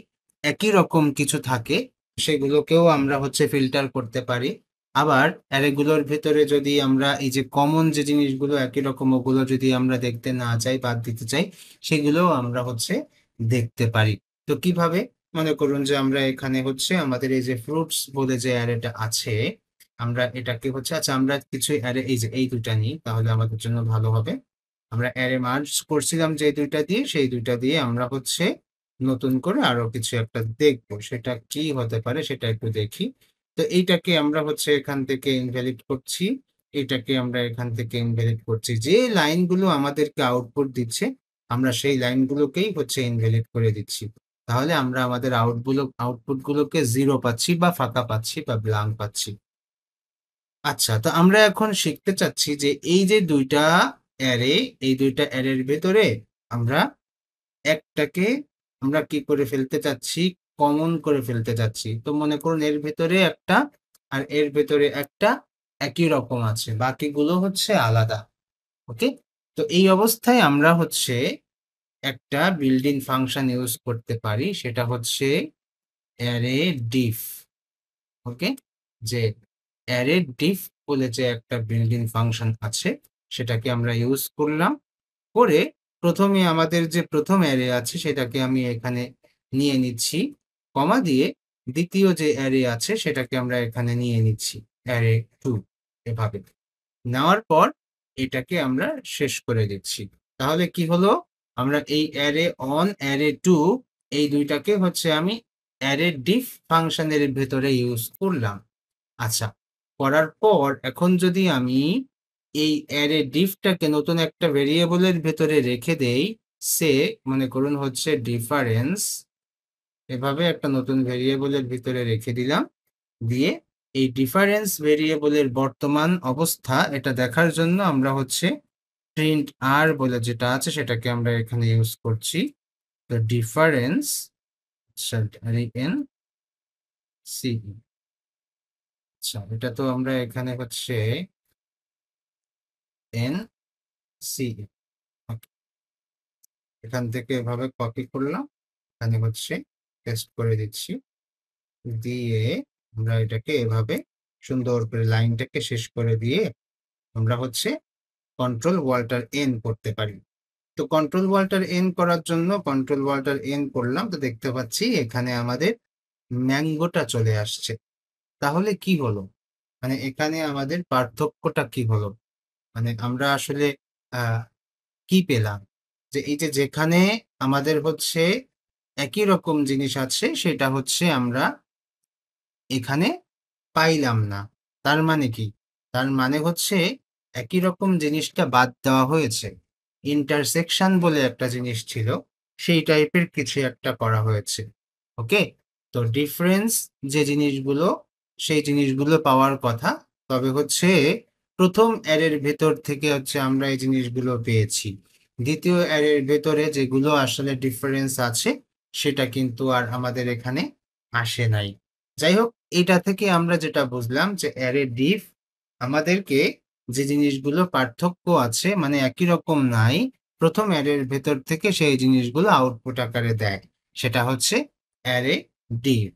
একই রকম কিছু থাকে সেগুলোকেও আমরা হচ্ছে ফিল্টার করতে পারি। আবার অ্যারে গুলোর ভেতরে যদি আমরা এই যে কমন যে জিনিসগুলো একই রকম ওগুলো যদি আমরা দেখতে না চাই, বাদ দিতে চাই, সেগুলোও আমরা হচ্ছে দেখতে পারি। তো কিভাবে? মনে করুন যে আমরা এখানে হচ্ছে আমাদের এই যে ফ্রুটস বলে যে অ্যারেটা আছে, আমরা এটাকে হচ্ছে আচ্ছা আমরা কিছু অ্যারে এই যে এই দুইটা নিই তাহলে আমাদের জন্য ভালো হবে। আমরা অ্যারে মার্জ করছিলাম যে দুইটা দিয়ে, সেই দুইটা দিয়ে আমরা হচ্ছে নতুন করে আরো কিছু একটা দেখবো। সেটা কি হতে পারে সেটা একটু দেখি। তো এইটাকে আমরা হচ্ছে এখান থেকে ইনভ্যালিড করছি, এটাকে আমরা এখান থেকে ইনভ্যালিড করছি। যে লাইনগুলো আমাদেরকে আউটপুট দিচ্ছে আমরা সেই লাইনগুলোকেই হচ্ছে ইনভ্যালিড করে দিচ্ছি। তাহলে আমরা আমাদের আউটপুট গুলোকে জিরো পাচ্ছি বা ফাঁকা পাচ্ছি বা ব্ল্যাঙ্ক পাচ্ছি। আচ্ছা, তো আমরা এখন শিখতে চাচ্ছি যে এই যে দুইটা অ্যারে, এই দুইটা অ্যারের ভেতরে আমরা একটাকে আমরা কি করে ফেলতে চাচ্ছি? কমন করে ফেলতে চাচ্ছি। তো মনে করুন এর ভেতরে একটা আর এর ভেতরে একটা একই রকম আছে, বাকিগুলো হচ্ছে আলাদা। ওকে? তো এই অবস্থায় আমরা হচ্ছে একটা বিল্ট-ইন ফাংশন ইউজ করতে পারি, সেটা হচ্ছে অ্যারে ডিফ। ওকে? যে অ্যারে ডিফ বলে যে একটা বিল্ট-ইন ফাংশন আছে, সেটাকে আমরা ইউজ করলাম। করে প্রথমে আমাদের যে প্রথম অ্যারে আছে সেটাকে আমি এখানে নিয়ে নিচ্ছি, কমা দিয়ে দ্বিতীয় যে অ্যারে আছে সেটাকে আমরা এখানে নিয়ে নিচ্ছি, অ্যারে 2 এভাবে। নেওয়ার পর এটাকে আমরা শেষ করে দিচ্ছি। তাহলে কি হলো? আমরা এই অ্যারে অন, অ্যারে 2 এই ২ টাকে হচ্ছে আমি অ্যারে ডিফ ফাংশনের ভেতরে ইউজ করলাম। আচ্ছা, করার পর এখন যদি আমি এই অ্যারে ডিফটাকে নতুন একটা ভেরিয়েবলের ভেতরে রেখে দেই, সে মনে করুন হচ্ছে ডিফারেন্স, এভাবে একটা নতুন ভেরিয়েবলের ভিতরে রেখে দিলাম। দিয়ে এই ডিফারেন্স ভেরিয়েবলের বর্তমান অবস্থা এটা দেখার জন্য আমরা হচ্ছে প্রিন্ট আর বলে যেটা আছে সেটাকে আমরা এখানে ইউজ করছি। তো ডিফারেন্স এন সি, আচ্ছা এটা তো আমরা এখানে হচ্ছে এন সি, এখান থেকে এভাবে কপি করলাম, এখানে হচ্ছে পেস্ট করে দিচ্ছি। দিয়ে আমরা এটাকে এভাবে সুন্দর করে লাইনটাকে শেষ করে দিয়ে আমরা হচ্ছে কন্ট্রোল ওয়াল্টার এন করতে পারি। তো কন্ট্রোল ওয়াল্টার এন করার জন্য কন্ট্রোল ওয়াল্টার এন করলাম, তো দেখতে পাচ্ছি এখানে আমাদের ম্যাঙ্গোটা চলে আসছে। তাহলে কি হলো? মানে এখানে আমাদের পার্থক্যটা কি হলো? মানে আমরা আসলে আহ কি পেলাম? যে এই যে যেখানে আমাদের হচ্ছে একই রকম জিনিস আছে সেটা হচ্ছে আমরা এখানে পাইলাম না। তার মানে কি? তার মানে হচ্ছে একই রকম জিনিসটা বাদ দেওয়া হয়েছে। ইন্টারসেকশন বলে একটা জিনিস ছিল, সেই টাইপের কিছু একটা করা হয়েছে। ওকে? তো ডিফারেন্স যে জিনিসগুলো, সেই জিনিসগুলো পাওয়ার কথা। তবে হচ্ছে ১ম অ্যারের ভেতর থেকে হচ্ছে আমরা এই জিনিসগুলো পেয়েছি। ২য় অ্যারের ভেতরে যেগুলো আসলে ডিফারেন্স আছে, সেটা কিন্তু আর আমাদের এখানে আসে নাই। যাই হোক, এটা থেকে আমরা যেটা বুঝলাম যে অ্যারে ডিফ আমাদেরকে যে জিনিসগুলো পার্থক্য আছে মানে একই রকম নাই, ১ম অ্যারের ভেতর থেকে সেই জিনিসগুলো আউটপুট আকারে দেয়। সেটা হচ্ছে অ্যারে ডিফ।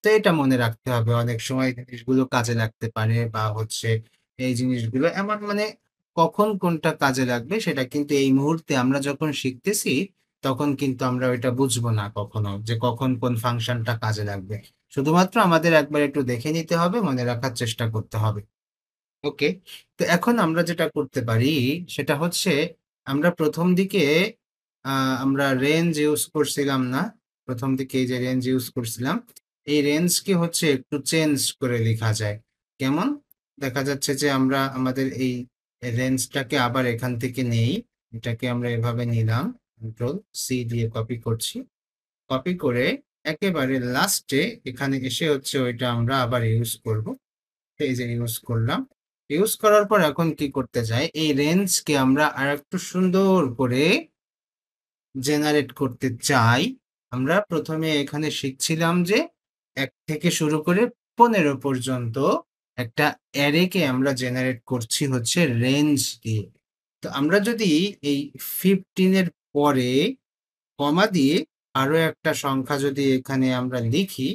তো এটা মনে রাখতে হবে। অনেক সময় জিনিসগুলো কাজে লাগতে পারে বা হচ্ছে এই জিনিসগুলো এমন মানে কখন কোনটা কাজে লাগবে সেটা কিন্তু এই মুহূর্তে আমরা যখন শিখতেছি তখন কিন্তু আমরা ওইটা বুঝবো না কখনো যে কখন কোন ফাংশনটা কাজে লাগবে। শুধুমাত্র আমাদের একবার একটু দেখে নিতে হবে, মনে রাখার চেষ্টা করতে হবে। ওকে? তো এখন আমরা যেটা করতে পারি সেটা হচ্ছে আমরা ১ম দিকে আ আমরা রেঞ্জ ইউজ করছিলাম না? ১ম দিকে এই যে রেঞ্জ ইউজ করছিলাম, এই রেঞ্জকে হচ্ছে একটু চেঞ্জ করে লিখা যায়। কেমন? দেখা যাচ্ছে যে আমরা আমাদের এই রেঞ্জটাকে আবার এখান থেকে নেই। এটাকে আমরা এভাবে নিলাম। কন্ট্রোল সি দিয়ে কপি করছি। কপি করে একেবারে লাস্টে এখানে এসে হচ্ছে ওইটা আমরা আবার ইউজ করব। এই যে ইউজ করলাম। ইউজ করার পর এখন কি করতে চাই? এই রেঞ্জকে আমরা আরেকটু সুন্দর করে জেনারেট করতে চাই। আমরা ১ম এ এখানে শিখছিলাম যে ১ থেকে শুরু করে ১৫ পর্যন্ত একটা অ্যারেকে আমরা জেনারেট করছি হচ্ছে রেঞ্জ দিয়ে। তো আমরা যদি এই 15 এর পরে কমা দিয়ে আরো একটা সংখ্যা যদি এখানে আমরা লিখি,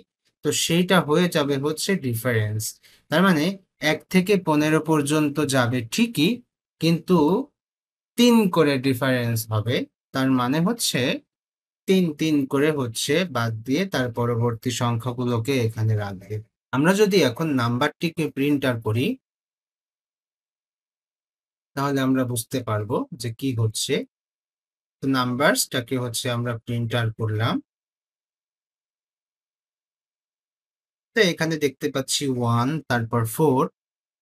তো সেইটা হয়ে যাবে হচ্ছে ডিফারেন্স। তার মানে ১ থেকে ১৫ পর্যন্ত যাবে ঠিকই, কিন্তু ৩ করে ডিফারেন্স হবে। তার মানে হচ্ছে ৩, ৩ করে হচ্ছে বাদ দিয়ে তার পরবর্তী সংখ্যাগুলোকে এখানে রাখবে। আমরা যদি এখন নাম্বারটিকে প্রিন্ট আর করি, তাহলে আমরা বুঝতে পারবো যে কি হচ্ছে। তো নাম্বারসটাকে হচ্ছে আমরা প্রিন্ট আর করলাম। তো এখানে দেখতে পাচ্ছি 1 তারপর 4।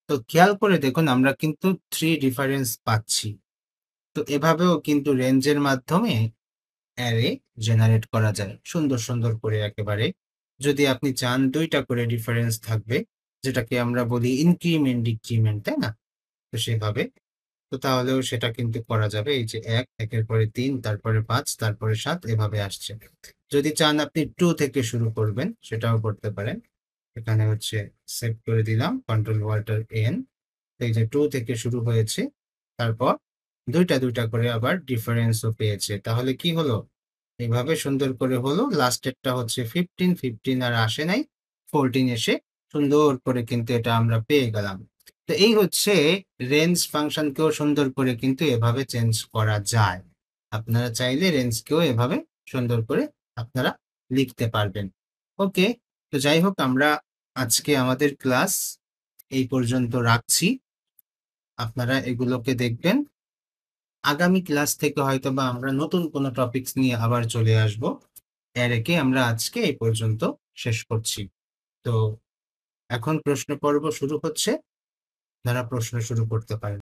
তো খেয়াল করে দেখুন আমরা কিন্তু 3 ডিফারেন্স পাচ্ছি। তো এভাবেও কিন্তু রেঞ্জের মাধ্যমে অ্যারে জেনারেট করা যায়। সুন্দর, সুন্দর করে একেবারে। যদি আপনি চান ২ টা করে ডিফারেন্স থাকবে, যেটাকে আমরা বলি ইনক্রিমেন্ট, ডিক্রিমেন্ট, তাই না? তো সেভাবে। তো তাহলেও সেটা কিন্তু করা যাবে। এই যে ১, ১ এর পরে ৩, তারপরে ৫, তারপরে ৭ এভাবে আসছে। যদি চান আপনি 2 থেকে শুরু করবেন, সেটাও করতে পারেন। এখানে হচ্ছে সেভ করে দিলাম কন্ট্রোল ওয়াল্টার এন। এই যে 2 থেকে শুরু হয়েছে। তারপর দুইটা করে আবার ডিফারেন্সও পেয়েছে। তাহলে কি হলো? এভাবে সুন্দর করে হলো। লাস্টেরটা হচ্ছে 15 আর আসে নাই। 14 এসে সুন্দর করে কিন্তু এটা আমরা পেয়ে গেলাম। তো এই হচ্ছে রেঞ্জ ফাংশনকেও সুন্দর করে কিন্তু এভাবে চেঞ্জ করা যায়। আপনারা চাইলে রেঞ্জকেও এভাবে সুন্দর করে আপনারা লিখতে পারবেন। ওকে, তো যাই হোক আমরা আজকে আমাদের ক্লাস এই পর্যন্ত রাখছি। আপনারা এগুলোকে দেখবেন। আগামী ক্লাস থেকে হয়তোবা আমরা নতুন কোনো টপিকস নিয়ে আবার চলে আসব। এর একে আমরা আজকে এই পর্যন্ত শেষ করছি। তো এখন প্রশ্ন পর্ব শুরু হচ্ছে। যারা প্রশ্ন শুরু করতে পারেন।